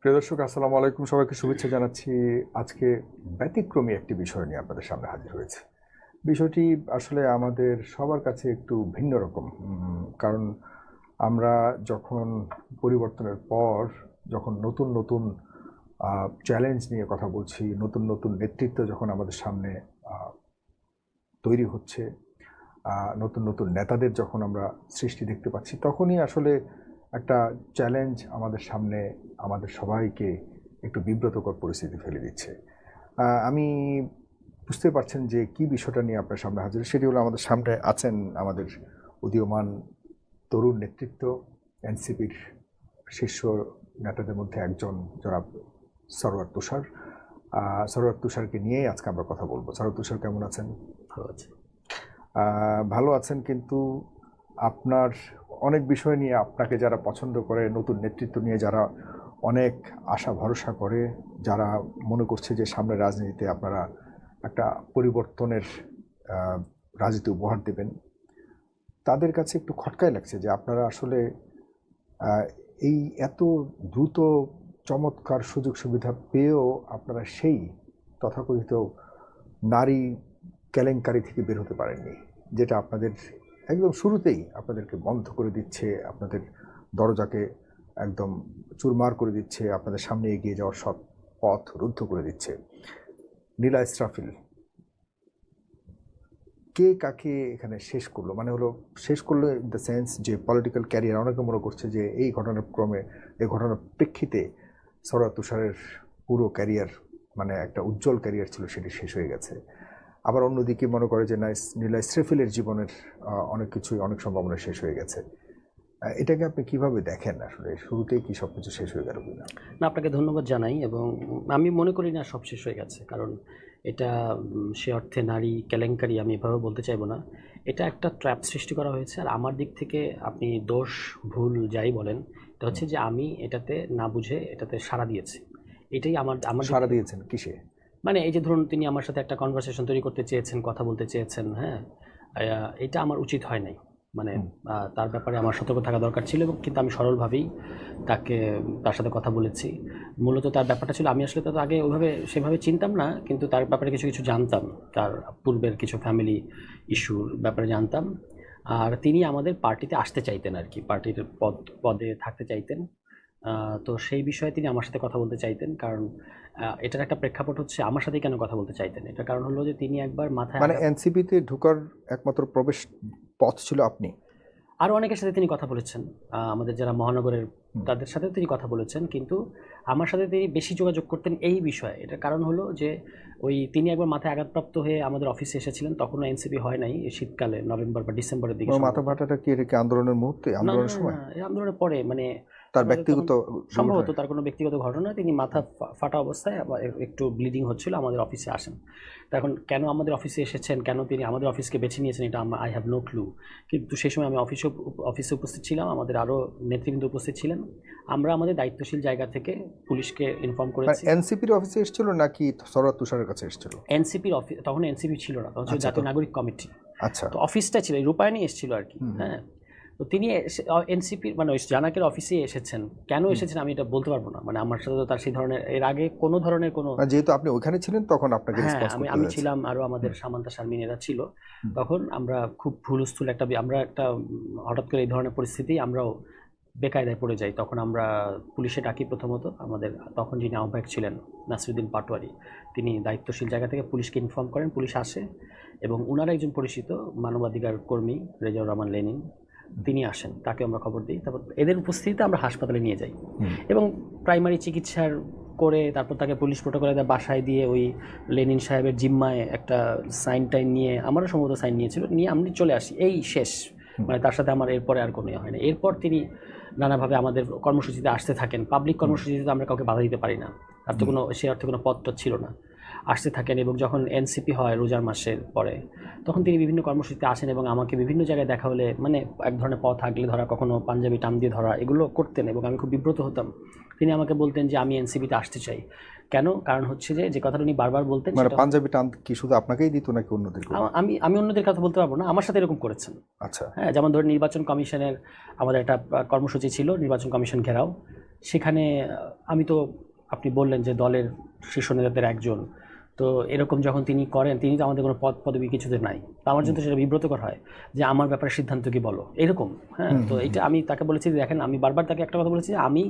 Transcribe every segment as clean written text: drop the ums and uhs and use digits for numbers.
প্রিয় দর্শক, আসসালামু আলাইকুম। সবাইকে শুভেচ্ছা জানাচ্ছি। আজকে ব্যতিক্রমী একটি বিষয় নিয়ে আপনাদের সামনে হাজির হয়েছে। বিষয়টি আসলে আমাদের সবার কাছে একটু ভিন্ন রকম। কারণ আমরা যখন পরিবর্তনের পর যখন নতুন নতুন চ্যালেঞ্জ নিয়ে কথা বলছি, নতুন নতুন নেতৃত্ব যখন আমাদের সামনে তৈরি হচ্ছে, নতুন নতুন নেতাদের যখন আমরা সৃষ্টি দেখতে পাচ্ছি, তখনই আসলে একটা চ্যালেঞ্জ আমাদের সামনে আমাদের সবাইকে একটু বিব্রতকর পরিস্থিতি ফেলে দিচ্ছে। আমি বুঝতে পারছেন যে কি বিষয়টা নিয়ে আপনার সামনে হাজির। সেটি হলো, আমাদের সামনে আছেন আমাদের উদীয়মান তরুণ নেতৃত্ব, এনসিপির শীর্ষ নেতাদের মধ্যে একজন জনাব সরওয়ার তুষার। সরওয়ার তুষারকে নিয়েই আজকে আমরা কথা বলবো। সরওয়ার তুষার, কেমন আছেন? ভালো আছে। ভালো আছেন, কিন্তু আপনার অনেক বিষয় নিয়ে আপনাকে যারা পছন্দ করে, নতুন নেতৃত্ব নিয়ে যারা অনেক আশা ভরসা করে, যারা মনে করছে যে সামনে রাজনীতিতে আপনারা একটা পরিবর্তনের রাজনীতি উপহার দেবেন, তাদের কাছে একটু খটকাই লাগছে যে আপনারা আসলে এই এত দ্রুত চমৎকার সুযোগ সুবিধা পেয়েও আপনারা সেই তথাকথিত নারী কেলেঙ্কারি থেকে বের হতে পারেননি, যেটা আপনাদের একদম শুরুতেই আপনাদেরকে বন্ধ করে দিচ্ছে, আপনাদের দরজাকে একদম চুরমার করে দিচ্ছে, আপনাদের সামনে এগিয়ে যাওয়ার সব পথ রুদ্ধ করে দিচ্ছে। নীলা ইসরাফিল কে কাকে এখানে শেষ করলো, মানে হলো শেষ করলো ইন দ্য সেন্স যে পলিটিক্যাল ক্যারিয়ার। অনেকে মনে করছে যে এই ঘটনাক্রমে, এই ঘটনার প্রেক্ষিতে সরওয়ার তুষারের পুরো ক্যারিয়ার, মানে একটা উজ্জ্বল ক্যারিয়ার ছিল, সেটি শেষ হয়ে গেছে। আবার অন্যদিকে মনে করে যে নীলা ইসরাফিলের জীবনের অনেক কিছুই, অনেক সম্ভাবনা শেষ হয়ে গেছে। এটাকে আপনি কিভাবে দেখেন? আসলে শুরুতেই কি সব কিছু শেষ হয়ে গেল কিনা? না, আপনাকে ধন্যবাদ জানাই, এবং আমি মনে করি না সব শেষ হয়ে গেছে। কারণ এটা সে অর্থে নারী কেলেঙ্কারি আমি এভাবে বলতে চাইবো না। এটা একটা ট্র্যাপ সৃষ্টি করা হয়েছে। আর আমার দিক থেকে আপনি দোষ ভুল যাই বলেন, এটা হচ্ছে যে আমি এটাতে না বুঝে এটাতে সাড়া দিয়েছি। এটাই আমার আমার সাড়া দিয়েছেন কিসে? মানে এই যে ধরুন, তিনি আমার সাথে একটা কনভারসেশন তৈরি করতে চেয়েছেন, কথা বলতে চেয়েছেন, হ্যাঁ, এটা আমার উচিত হয় নাই। মানে তার ব্যাপারে আমার সতর্ক থাকা দরকার ছিল, এবং কিন্তু আমি সরলভাবেই তার সাথে কথা বলেছি। মূলত তার ব্যাপারটা ছিল, আমি আসলে তো আগে ওইভাবে সেভাবে চিনতাম না, কিন্তু তার ব্যাপারে কিছু কিছু জানতাম, তার পূর্বের কিছু ফ্যামিলি ইস্যুর ব্যাপারে জানতাম। আর তিনি আমাদের পার্টিতে আসতে চাইতেন আর কি, পার্টির পদে থাকতে চাইতেন। তো সেই বিষয়ে তিনি আমার সাথে কথা বলতে চাইতেন। কারণ এটার একটা প্রেক্ষাপট হচ্ছে, আমার সাথে কেন কথা বলতে চাইতেন, এটার কারণ হলো যে তিনি একবার মাথায় মানে এনসিপিতে ঢোকার একমাত্র প্রবেশ পথ ছিল আপনি? আরও অনেকের সাথে তিনি কথা বলেছেন, আমাদের যারা মহানগরের তাদের সাথেও তিনি কথা বলেছেন, কিন্তু আমার সাথে তিনি বেশি যোগাযোগ করতেন এই বিষয়ে। এটার কারণ হলো যে তিনি একবার মাথায় আঘাতপ্রাপ্ত হয়ে আমাদের অফিসে এসেছিলেন, তখনও এনসিপি হয় নাই, শীতকালে নভেম্বর বা ডিসেম্বরের দিকে। মাথা ফাটাটা কি এটা কি আন্দোলনের মুহূর্তে, আন্দোলনের সময়? এই আন্দোলনের পরে, মানে তার ব্যক্তিগত সম্ভবত তার কোনো ব্যক্তিগত ঘটনা, তিনি মাথা ফাটা অবস্থায় একটু ব্লিডিং হচ্ছিল, আমাদের অফিসে আসেন। তা এখন কেন আমাদের অফিসে এসেছেন, কেন তিনি আমাদের অফিসকে বেছে নিয়েছেন, এটা আই হ্যাভ নো ক্লু। কিন্তু সেই সময় আমি অফিসে উপস্থিত ছিলাম, আমাদের আরও নেতৃবৃন্দ উপস্থিত ছিলেন। আমরা আমাদের দায়িত্বশীল জায়গা থেকে পুলিশকে ইনফর্ম করেছি। এনসিপির অফিসে এসেছিল নাকি সরওয়ার তুষারের কাছে এসেছিল? এনসিপির অফিস, তখন এনসিপি ছিল না, তখন ছিল জাতীয় নাগরিক কমিটি। আচ্ছা, তো অফিসটা ছিল, রূপায়ণী এসেছিল আর কি। হ্যাঁ, তো তিনি এনসিপির মানে ওই জানাকের অফিসে এসেছেন। কেন এসেছেন আমি এটা বলতে পারবো না, মানে আমার সাথে তো তার সেই ধরনের এর আগে কোনো ধরনের কোনো, যেহেতু আপনি ওখানে ছিলেন তখন আপনাকে হ্যাঁ, রেসপন্স করতে আমি হয়েছে। ছিলাম, আরও আমাদের সামান্তা শারমিন এরা ছিল। তখন আমরা খুব হুলস্থুল আমরা একটা হঠাৎ করে এই ধরনের পরিস্থিতি আমরাও বেকায়দায় পড়ে যাই। তখন আমরা পুলিশে ডাকি প্রথমত। আমাদের তখন যিনি আহ্বায়ক ছিলেন নাসিরুদ্দিন পাটোয়ারি, তিনি দায়িত্বশীল জায়গা থেকে পুলিশকে ইনফর্ম করেন, পুলিশ আসে, এবং ওনার একজন পরিচিত মানবাধিকার কর্মী রেজাউর রহমান লেনিন, তিনি আসেন, তাকে আমরা খবর দিই। তারপর এদের উপস্থিতিতে আমরা হাসপাতালে নিয়ে যাই, এবং প্রাইমারি চিকিৎসার করে তারপর তাকে পুলিশ প্রোটোকলে বাসায় দিয়ে ওই লেনিন সাহেবের জিম্মায় একটা সাইন টাইন নিয়ে, আমারও সম্ভবত সাইন নিয়েছিল, নিয়ে আমি চলে আসি, এই শেষ। মানে তার সাথে আমার এরপরে আর কোনো হয় না। এরপর তিনি নানাভাবে আমাদের কর্মসূচিতে আসতে থাকেন। পাবলিক কর্মসূচিতে আমরা কাউকে বাধা দিতে পারি না, তার তো কোনো সে অর্থে কোনো পদ ছিল না। আসতে থাকেন, এবং যখন এনসিপি হয় রোজার মাসের পরে, তখন তিনি বিভিন্ন কর্মসূচিতে আসেন, এবং আমাকে বিভিন্ন জায়গায় দেখা হলে, মানে এক ধরনের পথ আগলে ধরা, কখনো পাঞ্জাবি টান দিয়ে ধরা, এগুলো করতেন, এবং আমি খুব বিব্রত হতাম। তিনি আমাকে বলতেন যে আমি এনসিপিতে আসতে চাই। কেন? কারণ হচ্ছে যে কথাটা উনি বারবার বলতেন, মানে পাঞ্জাবি টান কি শুধু আপনাকেই দিত নাকি অন্যদের? আমি অন্যদের কথা বলতে পারবো না, আমার সাথে এরকম করেছেন। আচ্ছা, হ্যাঁ, যেমন ধরুন নির্বাচন কমিশনের আমাদের একটা কর্মসূচি ছিল, নির্বাচন কমিশন ঘেরাও। সেখানে আমি তো, আপনি বললেন যে দলের শীর্ষ নেতাদের একজন, তো এরকম যখন তিনি করেন, তিনি তো আমাদের কোনো পদ পদবি কিছুতে নাই, তো আমার জন্য সেটা বিব্রতকর হয় যে আমার ব্যাপারে সিদ্ধান্ত কি বলো, এরকম। হ্যাঁ, তো এটা আমি তাকে বলেছি যে দেখেন, আমি বারবার তাকে একটা কথা বলেছি যে আমি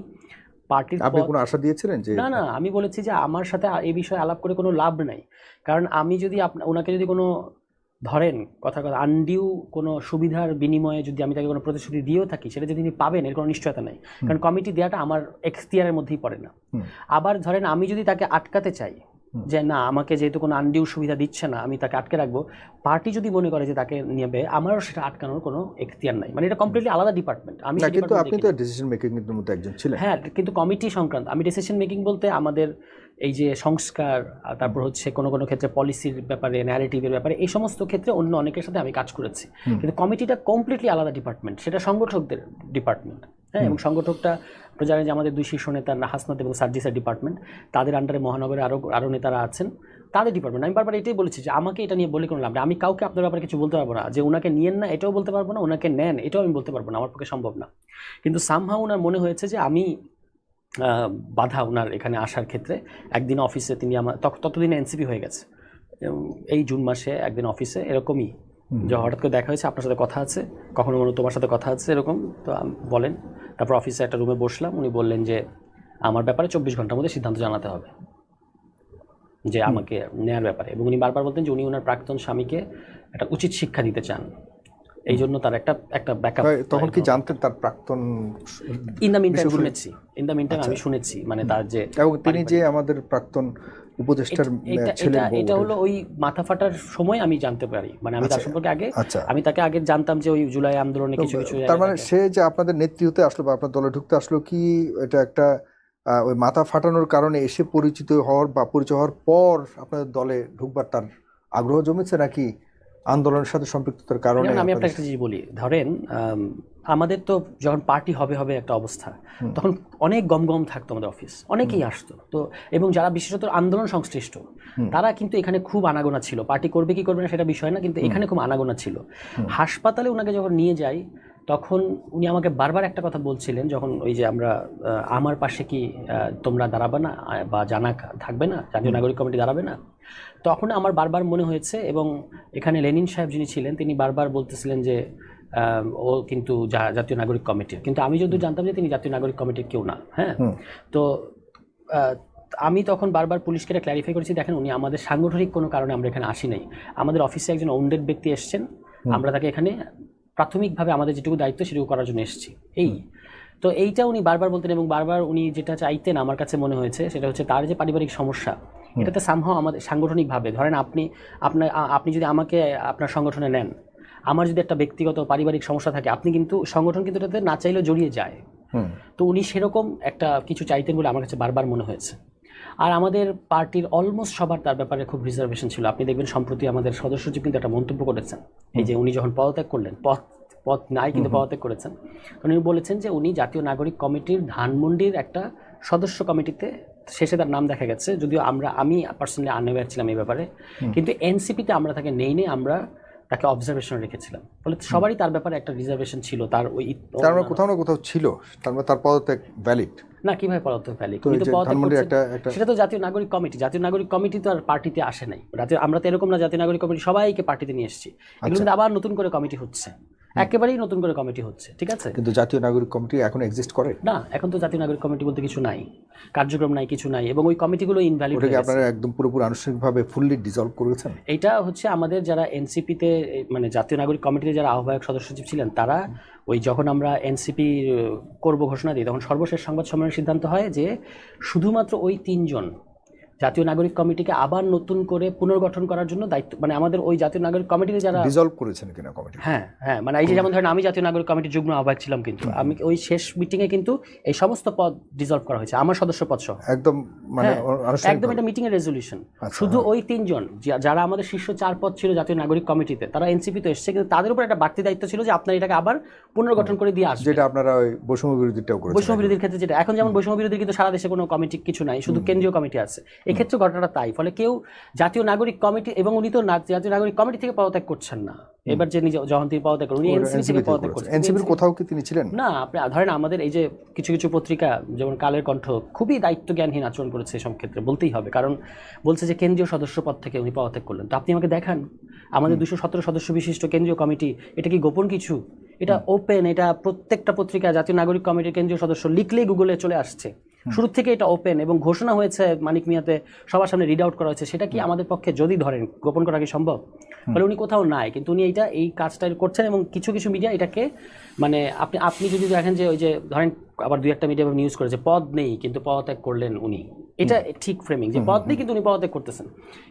পার্টির আপনি কোনো আশা দিয়েছিলেন যে না না, আমি বলেছি যে আমার সাথে এই বিষয়ে আলাপ করে কোনো লাভ নাই, কারণ আমি যদি ওনাকে যদি কোনো ধরেন কথা আনডিউ কোনো সুবিধার বিনিময়ে যদি আমি তাকে কোনো প্রতিশ্রুতি দিয়েও থাকি, সেটা যদি তিনি পাবেন এর কোনো নিশ্চয়তা নেই, কারণ কমিটি দেওয়াটা আমার এখতিয়ারের মধ্যেই পড়ে না। আবার ধরেন আমি যদি তাকে আটকাতে চাই যে না, আমাকে যেহেতু কোনো আনডিউ সুবিধা দিচ্ছে না, আমি তাকে আটকে রাখবো, পার্টি যদি মনে করে যে তাকে নেবে, আমারও সেটা আটকানোর কোনো এখতিয়ার নাই, মানে এটা কমপ্লিটলি আলাদা ডিপার্টমেন্ট। আমি না, কিন্তু আপনি তো ডিসিশন মেকিং এর মধ্যে একজন ছিলেন। হ্যাঁ, কিন্তু কমিটি সংক্রান্ত আমি ডিসিশন মেকিং বলতে আমাদের এই যে সংস্কার, তারপর হচ্ছে কোনো কোনো ক্ষেত্রে পলিসির ব্যাপারে, ন্যারেটিভের ব্যাপারে, এই সমস্ত ক্ষেত্রে অন্য অনেকের সাথে আমি কাজ করেছি, কিন্তু কমিটিটা কমপ্লিটলি আলাদা ডিপার্টমেন্ট, সেটা সংগঠকদের ডিপার্টমেন্ট। হ্যাঁ, এবং সংগঠকটা আপনারা জানেন যে আমাদের দুই শীর্ষ নেতা হাসনাত এবং সার্জিসের ডিপার্টমেন্ট, তাদের আন্ডারে মহানগরে আরও নেতারা আছেন, তাদের ডিপার্টমেন্ট। আমি বারবার এটাই বলেছি যে আমাকে এটা নিয়ে বলে কোনো লাভ নেই, আমি কাউকে আপনার ব্যাপারে কিছু বলতে পারবো না, যে ওনাকে নিয়েন না এটাও বলতে পারবো না, ওনাকে নেন এটাও আমি বলতে পারবো না, আমার পক্ষে সম্ভব না। কিন্তু সামহাউ ওনার মনে হয়েছে যে আমি বাধা ওনার এখানে আসার ক্ষেত্রে। একদিন অফিসে তিনি আমার ততদিনে এনসিপি হয়ে গেছে, এই জুন মাসে একদিন অফিসে এরকমই যে হঠাৎ করে দেখা হয়েছে, আপনার সাথে কথা আছে, কখনো মনে তোমার সাথে কথা আছে এরকম, তো বলেন। তারপর অফিসে একটা রুমে বসলাম, উনি বললেন যে আমার ব্যাপারে 24 ঘন্টার মধ্যে সিদ্ধান্ত জানাতে হবে যে আমাকে নেয়ার ব্যাপারে, এবং উনি বারবার বলতেন যে উনি ওনার প্রাক্তন স্বামীকে একটা উচিত শিক্ষা দিতে চান, এই জন্য তার একটা ব্যাকআপ। তখন কি জানতেন তার প্রাক্তন? ইন দ্য মিনটাইম শুনেছি, ইন দ্য মিনটাইম আমি শুনেছি, মানে তার যে, এবং তিনি যে আমাদের প্রাক্তন উপদেষ্টার ছেলের বউ, এটা হলো ওই মাথা ফাটার সময় আমি জানতে পারি, মানে আমি তার সম্পর্কে আগে, আমি তাকে আগে জানতাম যে ওই জুলাই আন্দোলনে কিছু কিছু, তার মানে সে যে আপনাদের নেতৃত্বে আসলো বা আপনার দলে ঢুকতে আসলো, কি এটা একটা ওই মাথা ফাটানোর কারণে এসে পরিচিত হওয়ার বা পরিচয় হওয়ার পর আপনাদের দলে ঢুকবার তার আগ্রহ জমেছে, নাকি আন্দোলনের সাথে সম্পৃক্ততার কারণে? আমি আপনার একটা জিনিস বলি, ধরেন আমাদের তো যখন পার্টি হবে একটা অবস্থা, তখন অনেক গমগম থাকতো আমাদের অফিস, অনেকেই আসতো তো, এবং যারা বিশেষত আন্দোলন সংশ্লিষ্ট তারা কিন্তু এখানে খুব আনাগোনা ছিল, পার্টি করবে কি করবে না সেটা বিষয় না, কিন্তু এখানে খুব আনাগোনা ছিল। হাসপাতালে ওনাকে যখন নিয়ে যাই, তখন উনি আমাকে বারবার একটা কথা বলছিলেন, যখন ওই যে আমরা আমার পাশে কি তোমরা দাঁড়াবে না বা জানা থাকবে না, জাতীয় নাগরিক কমিটি দাঁড়াবে না, তখন আমার বারবার মনে হয়েছে, এবং এখানে লেনিন সাহেব যিনি ছিলেন তিনি বারবার বলতেছিলেন যে ও কিন্তু জাতীয় নাগরিক কমিটির, কিন্তু আমি যদি জানতাম যে তিনি জাতীয় নাগরিক কমিটির কেউ না। হ্যাঁ, তো আমি তখন বারবার পুলিশকে ক্ল্যারিফাই করেছি, দেখেন উনি আমাদের সাংগঠনিক কোনো কারণে আমরা এখানে আসি নাই, আমাদের অফিসে একজন ওন্ডেড ব্যক্তি এসছেন, আমরা তাকে এখানে প্রাথমিকভাবে আমাদের যেটুকু দায়িত্ব সেটুকু করার জন্য এসেছি, এই তো এইটা উনি বারবার বলতেন। এবং বারবার উনি যেটা চাইতেন আমার কাছে মনে হয়েছে সেটা হচ্ছে তার যে পারিবারিক সমস্যা, এটাতে সামহাও আমাদের সাংগঠনিকভাবে, ধরেন আপনি যদি আমাকে আপনার সংগঠনে নেন, আমার যদি একটা ব্যক্তিগত পারিবারিক সমস্যা থাকে, আপনি কিন্তু সংগঠন কিন্তু এটাতে না চাইলেও জড়িয়ে যায়, তো উনি সেরকম একটা কিছু চাইতেন বলে আমার কাছে বারবার মনে হয়েছে। আর আমাদের পার্টির অলমোস্ট সবার তার ব্যাপারে খুব রিজার্ভেশন ছিল। আপনি দেখবেন সম্প্রতি আমাদের সদস্য সচিব কিন্তু একটা মন্তব্য করেছেন, এই যে উনি যখন পদত্যাগ করলেন, পদ নাই কিন্তু পদত্যাগ করেছেন, উনি বলেছেন যে উনি জাতীয় নাগরিক কমিটির ধানমন্ডির একটা সদস্য কমিটিতে, শেষে তার নাম দেখা গেছে, যদিও আমি পার্সোনালি আনঅ্যাওয়্যার ছিলাম এই ব্যাপারে, কিন্তু এনসিপিতে আমরা তাকে নেই আমরা তাকে অবজারভেশন রেখেছিলাম, ফলে সবারই তার ব্যাপারে একটা রিজার্ভেশন ছিল। তার ওই কোথাও না কোথাও ছিল, তার পদত্যাগ ভ্যালিড না, কিভাবে পদত্যাগ ভ্যালিড? সেটা তো জাতীয় নাগরিক কমিটি তো আর পার্টিতে আসে নাই, আমরা তো এরকম না জাতীয় নাগরিক কমিটি সবাইকে পার্টিতে নিয়ে এসেছি, এগুলো কিন্তু আবার নতুন করে কমিটি হচ্ছে, একেবারেই নতুন করে কমিটি হচ্ছে, ঠিক আছে? কিন্তু জাতীয় নাগরিক কমিটি এখন এক্সিস্ট করে না, এখন তো জাতীয় নাগরিক কমিটি বলতে কিছু নাই, কার্যক্রম নাই, কিছু নাই, এবং ওই কমিটিগুলো ইনভ্যালিড হয়ে গেছে। আপনারা একদম পুরোপুরি আনুষ্ঠানিকভাবে ফুললি ডিসলভ করেছেন? এটা হচ্ছে আমাদের যারা এনসিপিতে, মানে জাতীয় নাগরিক কমিটিতে যারা আহ্বায়ক সদস্য সচিব ছিলেন, তারা ওই যখন আমরা এনসিপি করব ঘোষণা দিই, তখন সর্বশেষ সংবাদ সম্মেলনের সিদ্ধান্ত হয় যে শুধুমাত্র ওই 3 জন জাতীয় নাগরিক কমিটিকে আবার নতুন করে পুনর্গঠন করার জন্য দায়িত্ব, মানে আমাদের ওই জাতীয় নাগরিক কমিটিতে যারা ডিসলভ করেছেন কিনা কমিটি। হ্যাঁ, মানে এই যে যেমন ধরেন আমি জাতীয় নাগরিক কমিটির যুগ্ম আহ্বায়ক ছিলাম, কিন্তু আমি ওই শেষ মিটিংয়ে কিন্তু এই সমস্ত পদ ডিসলভ করা হয়েছে, আমার সদস্য পদ সহ, একদম মানে একদম এটা মিটিং এর রেজলিউশন। শুধু ওই 3 জন যারা আমাদের শীর্ষ 4 পদ ছিল জাতীয় নাগরিক কমিটিতে, তারা এনসিপি তো এসেছে, কিন্তু তাদের উপর একটা বাড়তি দায়িত্ব ছিল যে আপনারা এটাকে আবার পুনর্গঠন করে দিয়ে আসবেন, যেটা আপনারা ওই বৈষম্য বিরোধীটাও করেছেন। বৈষম্য বিরোধীর ক্ষেত্রে যেটা এখন যেমন বৈষম্য বিরোধীর কিন্তু সারা দেশে কোনো কমিটি কিছু নাই, শুধু কেন্দ্রীয় কমিটি আছে, এক্ষেত্রে ঘটনাটা তাই। ফলে কেউ জাতীয় নাগরিক কমিটি, এবং উনি তো জাতীয় নাগরিক কমিটি থেকে পদত্যাগ করছেন না, এবার যে যখন তিনি পদত্যাগ করেন উনি এনসিপি থেকে পদত্যাগ করছেন। এনসিপির কোথাও কি তিনি ছিলেন? না, আপনি ধরেন আমাদের এই যে কিছু কিছু পত্রিকা যেমন কালের কণ্ঠ খুবই দায়িত্বজ্ঞানহীন আচরণ করেছে এসব ক্ষেত্রে, বলতেই হবে, কারণ বলছে যে কেন্দ্রীয় সদস্য পদ থেকে উনি পদত্যাগ করলেন। তো আপনি আমাকে দেখান আমাদের 217 সদস্য বিশিষ্ট কেন্দ্রীয় কমিটি, এটা কি গোপন কিছু? এটা ওপেন, এটা প্রত্যেকটা পত্রিকা জাতীয় নাগরিক কমিটির কেন্দ্রীয় সদস্য লিখলেই গুগলে চলে আসছে। শুরু থেকে এটা ওপেন এবং ঘোষণা হয়েছে মানিক মিয়াতে, সবার সামনে রিড আউট করা হয়েছে। সেটা কি আমাদের পক্ষে যদি ধরেন গোপন করা কি সম্ভব? ফলে উনি কোথাও নাই, কিন্তু উনি এই কাজটা করছেন। এবং কিছু কিছু মিডিয়া এটাকে মানে আপনি যদি দেখেন যে ওই যে ধরেন আবার 2-1টা মিডিয়া নিউজ করেছে পদ নেই কিন্তু পদত্যাগ করলেন উনি, এটা ঠিক ফ্রেমিং যে পদ নেই কিন্তু উনি পদত্যাগ করতেছেন।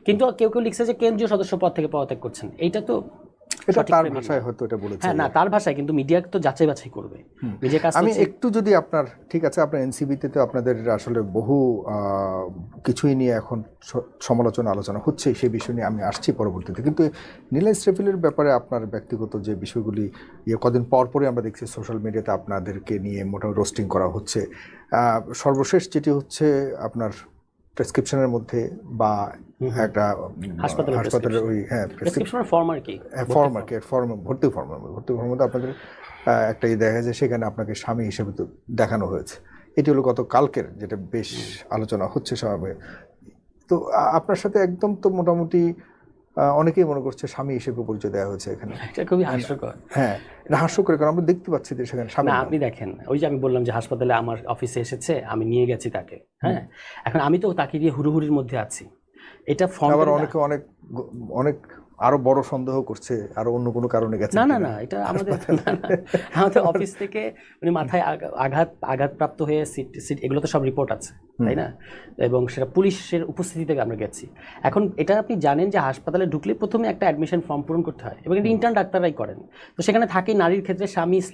কিন্তু কেউ কেউ লিখছে যে কেন্দ্রীয় সদস্য পদ থেকে পদত্যাগ করছেন। এইটা তো এটা তার ভাষায় হয়তো এটা বলেছে। হ্যাঁ, না তার ভাষায়, কিন্তু মিডিয়া তো যাচাই বাছাই করবে নিজের কাজ। আমি একটু যদি আপনার, ঠিক আছে, আপনার এনসিবিতে তো আপনাদের আসলে বহু কিছুই নিয়ে এখন আলোচনা হচ্ছে, সেই বিষয় নিয়ে আমি আসছি পরবর্তীতে। কিন্তু নীলা ইসরাফিলের ব্যাপারে আপনার ব্যক্তিগত যে বিষয়গুলি কদিন পর পরে আমরা দেখছি সোশ্যাল মিডিয়াতে আপনাদেরকে নিয়ে মোটামুটি রোস্টিং করা হচ্ছে। সর্বশেষ যেটি হচ্ছে আপনার প্রেসক্রিপশনের মধ্যে বা একটা হাসপাতালের ওই প্রেসক্রিপশনের ফর্ম আর কি ভর্তি ফর্মের মধ্যে আপনাদের একটা দেখা যায়, সেখানে আপনাকে স্বামী হিসেবে তো দেখানো হয়েছে। এটি হলো গত কালকের, যেটা বেশ আলোচনা হচ্ছে স্বাভাবিক। তো আপনার সাথে একদম তো মোটামুটি অনেকেই মনে করছে স্বামী হিসেবে পরিচয় দেওয়া হয়েছে এখানে। এটা খুবই হাস্যকর। হ্যাঁ, এটা হাস্যকর, কারণ আমরা দেখতে পাচ্ছি যে সেখানে স্বামী। না, আপনি দেখেন ওই যে আমি বললাম যে হাসপাতালে আমার অফিসে এসেছে, আমি নিয়ে গেছি তাকে। হ্যাঁ, এখন আমি তো তাকে দিয়ে হুড়োহুড়ির মধ্যে আছি। এটা আবার অনেকে অনেক আরো বড় সন্দেহ করছে আরো অন্য কোনো কারণে গেছে। না, এটা আমাদের অফিস থেকে উনি মাথায় আঘাতপ্রাপ্ত হয়ে সিট এগুলো তো সব রিপোর্ট আছে, তাই না? এবং সেটা পুলিশের উপস্থিতিতে আমরা গেছি। এখন এটা আপনি জানেন যে হাসপাতালে ঢুকলে প্রথমে একটা অ্যাডমিশন ফর্ম পূরণ করতে হয়, এবং এটা ইন্টার্ন ডাক্তাররাই করেন। তো সেখানে থাকে নারীর ক্ষেত্রে স্বামী /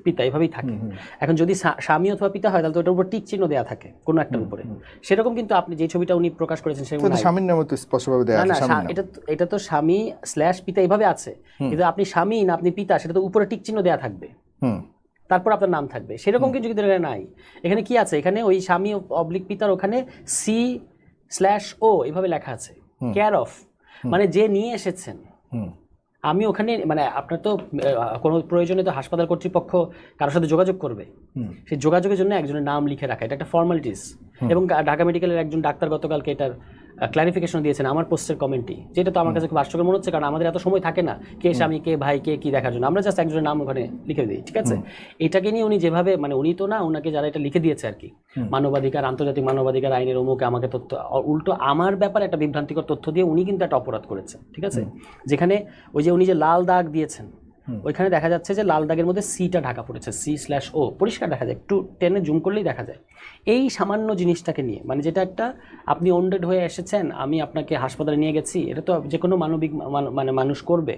পিতা এভাবেই থাকে। এখন যদি স্বামী অথবা পিতা হয় তাহলে তো ওটার উপর টিক চিহ্ন দেওয়া থাকে কোনো একটার উপরে। সেরকম কিন্তু আপনি যে ছবিটা উনি প্রকাশ করেছেন সেরকম স্বামীর নামে তো স্পষ্টভাবে দেওয়া আছে। এটা তো স্বামী / পিতা এভাবে আছে, কিন্তু আপনি স্বামী না আপনি পিতা সেটা তো উপরে টিক চিহ্ন দেওয়া থাকবে, তারপর আপনার নাম থাকবে। সেরকম কিন্তু কিন্তু এখানে নাই। এখানে কি আছে? এখানে ওই স্বামী / পিতার ওখানে C/O এভাবে লেখা আছে, কেয়ার অফ, মানে যে নিয়ে এসেছেন। আমি ওখানে মানে আপনার তো কোনো প্রয়োজনে তো হাসপাতাল কর্তৃপক্ষ কারোর সাথে যোগাযোগ করবে, সেই যোগাযোগের জন্য একজনের নাম লিখে রাখা, এটা একটা ফর্মালিটিস। এবং ঢাকা মেডিকেলের একজন ডাক্তার গতকালকে এটার ক্লারিফিকেশন দিয়েছেন আমার পোস্টের কমেন্টই, যেটা তো আমার কাছে খুব হাস্যকর মনে হচ্ছে, কারণ আমাদের এত সময় থাকে না কে স্বামী কে ভাই কে কি দেখার জন্য, আমরা জাস্ট একজনের নাম ওখানে লিখে দিই, ঠিক আছে? এটাকে নিয়ে উনি যেভাবে মানে উনি তো না, ওনাকে যারা এটা লিখে দিয়েছে আর কি, মানবাধিকার আন্তর্জাতিক মানবাধিকার আইনের অমুকে আমাকে তথ্য, উল্টো আমার ব্যাপারে একটা বিভ্রান্তিকর তথ্য দিয়ে উনি কিন্তু একটা অপরাধ করেছেন, ঠিক আছে? যেখানে ওই যে উনি যে লাল দাগ দিয়েছেন ওইখানে দেখা যাচ্ছে যে লাল দাগের মধ্যে সিটা ঢাকা পড়েছে, C/O পরিষ্কার দেখা যায়, একটু টেনে জুম করলেই দেখা যায়। এই সামান্য জিনিসটাকে নিয়ে মানে যেটা একটা আপনি ওন্ডেড হয়ে এসেছেন, আমি আপনাকে হাসপাতালে নিয়ে গেছি, এটা তো যে কোনো মানবিক মানে মানুষ করবে।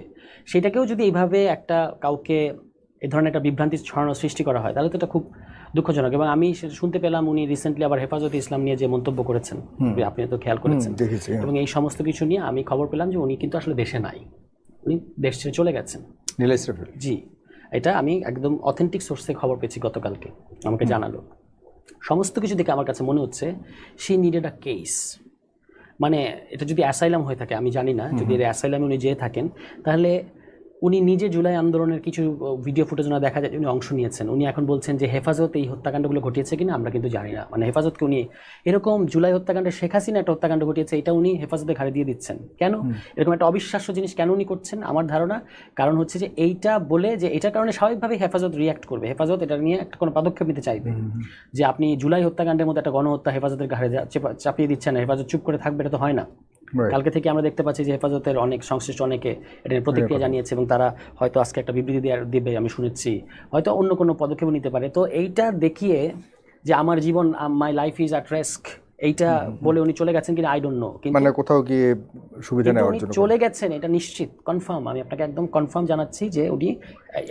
সেটাকেও যদি এইভাবে একটা কাউকে এই ধরনের একটা বিভ্রান্তি ছড়ানো সৃষ্টি করা হয় তাহলে তো এটা খুব দুঃখজনক। এবং আমি শুনতে পেলাম উনি রিসেন্টলি আবার হেফাজতে ইসলাম নিয়ে যে মন্তব্য করেছেন, আপনি তো খেয়াল করেছেন। এবং এই সমস্ত কিছু নিয়ে আমি খবর পেলাম যে উনি কিন্তু আসলে দেশে নাই, উনি দেশ ছেড়ে চলে গেছেন। নীলা ইসরাফিল, জি, এটা আমি একদম অথেন্টিক সোর্স থেকে খবর পেয়েছি, গতকালকে আমাকে জানালো। সমস্ত কিছু দেখে আমার কাছে মনে হচ্ছে শি নিডেড আ কেস। মানে এটা যদি অ্যাসাইলাম হয়ে থাকে, আমি জানি না, যদি এর অ্যাসাইলামে উনি যেয়ে থাকেন তাহলে উনি নিজে জুলাই আন্দোলনের কিছু ভিডিও ফুটেজ না দেখা যায় উনি অংশ নিয়েছেন। উনি এখন বলছেন যে হেফাজত এই হত্যাকাণ্ডগুলো ঘটিয়েছে কিনা আমরা কিন্তু জানি না, মানে হেফাজতকে উনি এরকম জুলাই হত্যাকাণ্ডে শেখ হাসিনা একটা হত্যাকাণ্ড ঘটিয়েছে এটা উনি হেফাজতে ঘাড়ে দিয়ে দিচ্ছেন কেন? এরকম একটা অবিশ্বাস্য জিনিস কেন উনি করছেন? আমার ধারণা কারণ হচ্ছে যে এইটা বলে যে এটার কারণে স্বাভাবিকভাবে হেফাজত রিয়াক্ট করবে, হেফাজত এটা নিয়ে একটা কোনো পদক্ষেপ নিতে চাইবে যে আপনি জুলাই হত্যাকাণ্ডের মধ্যে একটা গণহত্যা হেফাজতের ঘাড়ে চাপিয়ে দিচ্ছেন, হেফাজত চুপ করে থাকবে, এটা তো হয় না। কালকে থেকে আমরা দেখতে পাচ্ছি যে হেফাজতের অনেক সংশ্লিষ্ট অনেকে এটা নিয়ে প্রতিক্রিয়া জানিয়েছে, এবং তারা হয়তো আজকে একটা বিবৃতি দিবে আমি শুনেছি, হয়তো অন্য কোনো পদক্ষেপ নিতে পারে। তো এইটা দেখিয়ে যে আমার জীবন, my life is at risk, এইটা বলে উনি চলে গেছেন কিনা আই ডোন্ট নো, কিন্তু মানে কোথাও গিয়ে সুবিধা নেওয়ার জন্য চলে গেছেন এটা নিশ্চিত, কনফার্ম। আমি আপনাকে একদম কনফার্ম জানাচ্ছি যে উনি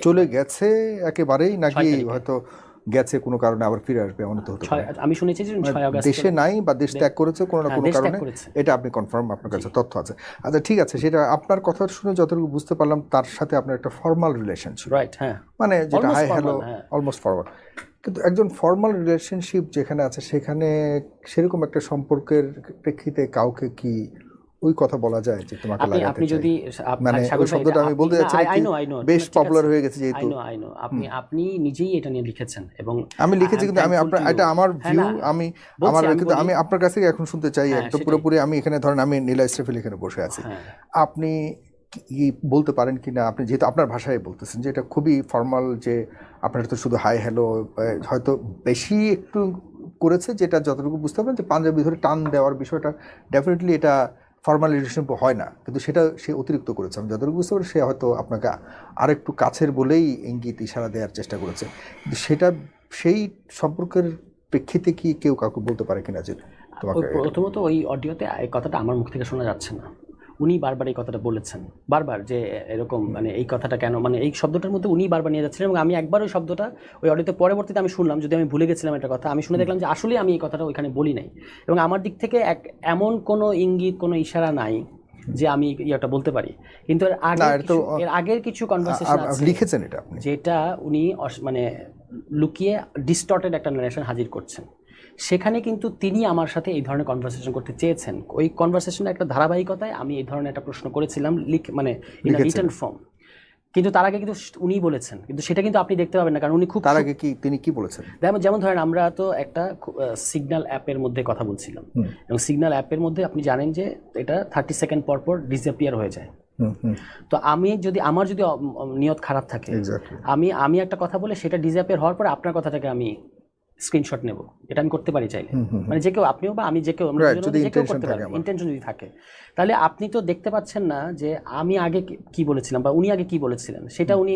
চলে গেছে একেবারেই, নাকি হয়তো গেছে কোনো কারণে আবার ফিরে আসবে, এমন তো হতে পারে। আমি শুনেছি যে 6 আগস্ট দেশে নাই বা দেশ ত্যাগ করেছে কোনো না কোনো কারণে, এটা আপনি কনফার্ম, আপনার কাছে তথ্য আছে। আচ্ছা ঠিক আছে, সেটা আপনার কথা শুনে যতটুকু বুঝতে পারলাম তার সাথে আপনার একটা ফর্মাল রিলেশন ছিল, রাইট? হ্যাঁ, মানে যেটা হাই হ্যালো অলমোস্ট ফরওয়ার্ড। কিন্তু একজন ফর্মাল রিলেশনশিপ যেখানে আছে সেখানে সেরকম একটা সম্পর্কের প্রেক্ষিতে কাউকে কি ওই কথা বলা যায় যে তোমাকে আপনি লাগাতে আপনি চাই? যদি মানে সাগর ওই ভাই, শব্দটা আমি বলতে যাচ্ছি না আই কি নো, আই নো, বেশ পপুলার হয়ে গেছে যেহেতু। আই নো আপনি নিজেই এটা নিয়ে লিখেছেন এবং আমি লিখেছি, কিন্তু আমি আপনার এটা আমার হ্যাঁ, ভিউ, না, আমি বলছি, আমার, আমি কিন্তু বলি। আমি আপনার কাছ থেকে এখন শুনতে চাই হ্যাঁ, একদম সেটাই। পুরোপুরি। আমি এখানে ধরেন আমি নীলা ইসরাফিল এখানে বসে আছি, হ্যাঁ, আপনি কি বলতে পারেন কি না, আপনি যেহেতু আপনার ভাষায় বলতেছেন যে এটা খুবই ফর্মাল, যে আপনার তো শুধু হাই হ্যালো, হয়তো বেশি একটু করেছে, যেটা যতটুকু বুঝতে পারেন যে পাঞ্জাবি ধরে টান দেওয়ার বিষয়টা ডেফিনেটলি এটা ফর্মাল রিলেশনশিপ হয় না, কিন্তু সেটা সে অতিরিক্ত করেছে। আমি যতটুকু বুঝতে পারি সে হয়তো আপনাকে আরেকটু কাছের বলেই ইঙ্গিত ইশারা দেওয়ার চেষ্টা করেছে, কিন্তু সেটা সেই সম্পর্কের প্রেক্ষিতে কি কেউ কাউকে বলতে পারে কিনা যে তোমাকে? প্রথমত ওই অডিওতে এই কথাটা আমার মুখ থেকে শোনা যাচ্ছে না। উনি বারবার এই কথাটা বলেছেন, বারবার, যে এরকম মানে এই কথাটা কেন, মানে এই শব্দটার মধ্যে উনি বারবার নিয়ে যাচ্ছিলেন এবং আমি একবার ওই শব্দটা ওই অডিওতে পরবর্তীতে আমি শুনলাম, যদি আমি ভুলে গেছিলাম একটা কথা, আমি শুনে দেখলাম যে আসলে আমি এই কথাটা ওইখানে বলি নাই এবং আমার দিক থেকে এমন কোনো ইঙ্গিত, কোনো ইশারা নাই যে আমি ইয়েটা বলতে পারি। কিন্তু এর আগের কিছু কনভারসেশন আছে লিখেছেন এটা আপনি, যেটা উনি মানে লুকিয়ে ডিস্টর্টেড একটা নারেশন হাজির করছেন। সেখানে কিন্তু তিনি আমার সাথে এই ধরনের কনভারসেশন করতে চেয়েছেন। ওই কনভারসেশনের একটা ধারাবাহিকতায় আমি এই ধরনের একটা প্রশ্ন করেছিলাম, মানে ইন আ রিটেন ফর্ম। কিন্তু তার আগে কিন্তু উনিই বলেছেন, কিন্তু সেটা কিন্তু আপনি দেখতে পাবেন না, কারণ উনি খুব তার আগে কি তিনি কি বলেছেন? যেমন ধরেন আমরা তো একটা সিগন্যাল অ্যাপের মধ্যে কথা বলছিলাম এবং সিগন্যাল অ্যাপের মধ্যে আপনি জানেন যে এটা 30 সেকেন্ড পর পর ডিসঅ্যাপিয়ার হয়ে যায়। তো আমার যদি নিয়ত খারাপ থাকে, আমি একটা কথা বলে সেটা ডিসঅ্যাপিয়ার হওয়ার পর আপনার কথাটাকে আমি স্ক্রিনশট নেব, এটা আমি করতে পারি চাইলে। মানে যে কেউ, আপনিও বা আমি, যে কেউ, যে কেউ করতে পারি, ইন্টেনশন যদি থাকে। তাহলে আপনি তো দেখতে পাচ্ছেন না যে আমি আগে কি বলেছিলাম বা উনি আগে কি বলেছিলেন, সেটা উনি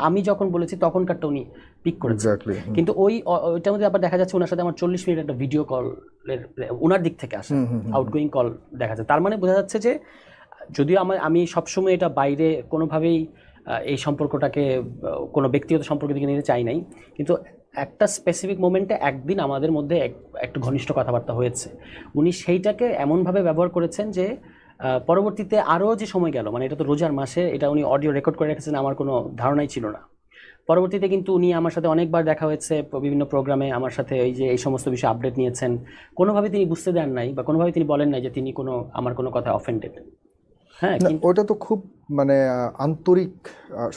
আমি যখন বলেছি তখনকারটা উনি পিক করেছেন। কিন্তু ওইটার মধ্যে আবার দেখা যাচ্ছে ওনার সাথে আমার 40 মিনিট একটা ভিডিও কলের ওনার দিক থেকে আসে, আউটগোয়িং কল দেখা যায়। তার মানে বোঝা যাচ্ছে যে যদিও আমি সবসময় এটা বাইরে কোনোভাবেই এই সম্পর্কটাকে কোনো ব্যক্তিগত সম্পর্কের দিকে নিতে চাই নাই, কিন্তু একটা স্পেসিফিক মোমেন্টে একদিন আমাদের মধ্যে একটু ঘনিষ্ঠ কথাবার্তা হয়েছে। উনি সেইটাকে এমনভাবে ব্যবহার করেছেন যে পরবর্তীতে আরও যে সময় গেল, মানে এটা তো রোজার মাসে, এটা উনি অডিও রেকর্ড করে রেখেছেন, আমার কোনো ধারণাই ছিল না। পরবর্তীতে কিন্তু উনি আমার সাথে অনেকবার দেখা হয়েছে, বিভিন্ন প্রোগ্রামে আমার সাথে এই সমস্ত বিষয়ে আপডেট নিয়েছেন। কোনোভাবে তিনি বুঝতে দেন নাই বা কোনোভাবে তিনি বলেন নাই যে তিনি আমার কোনো কথা অফেন্ডেড। হ্যাঁ, ওটা তো খুব মানে আন্তরিক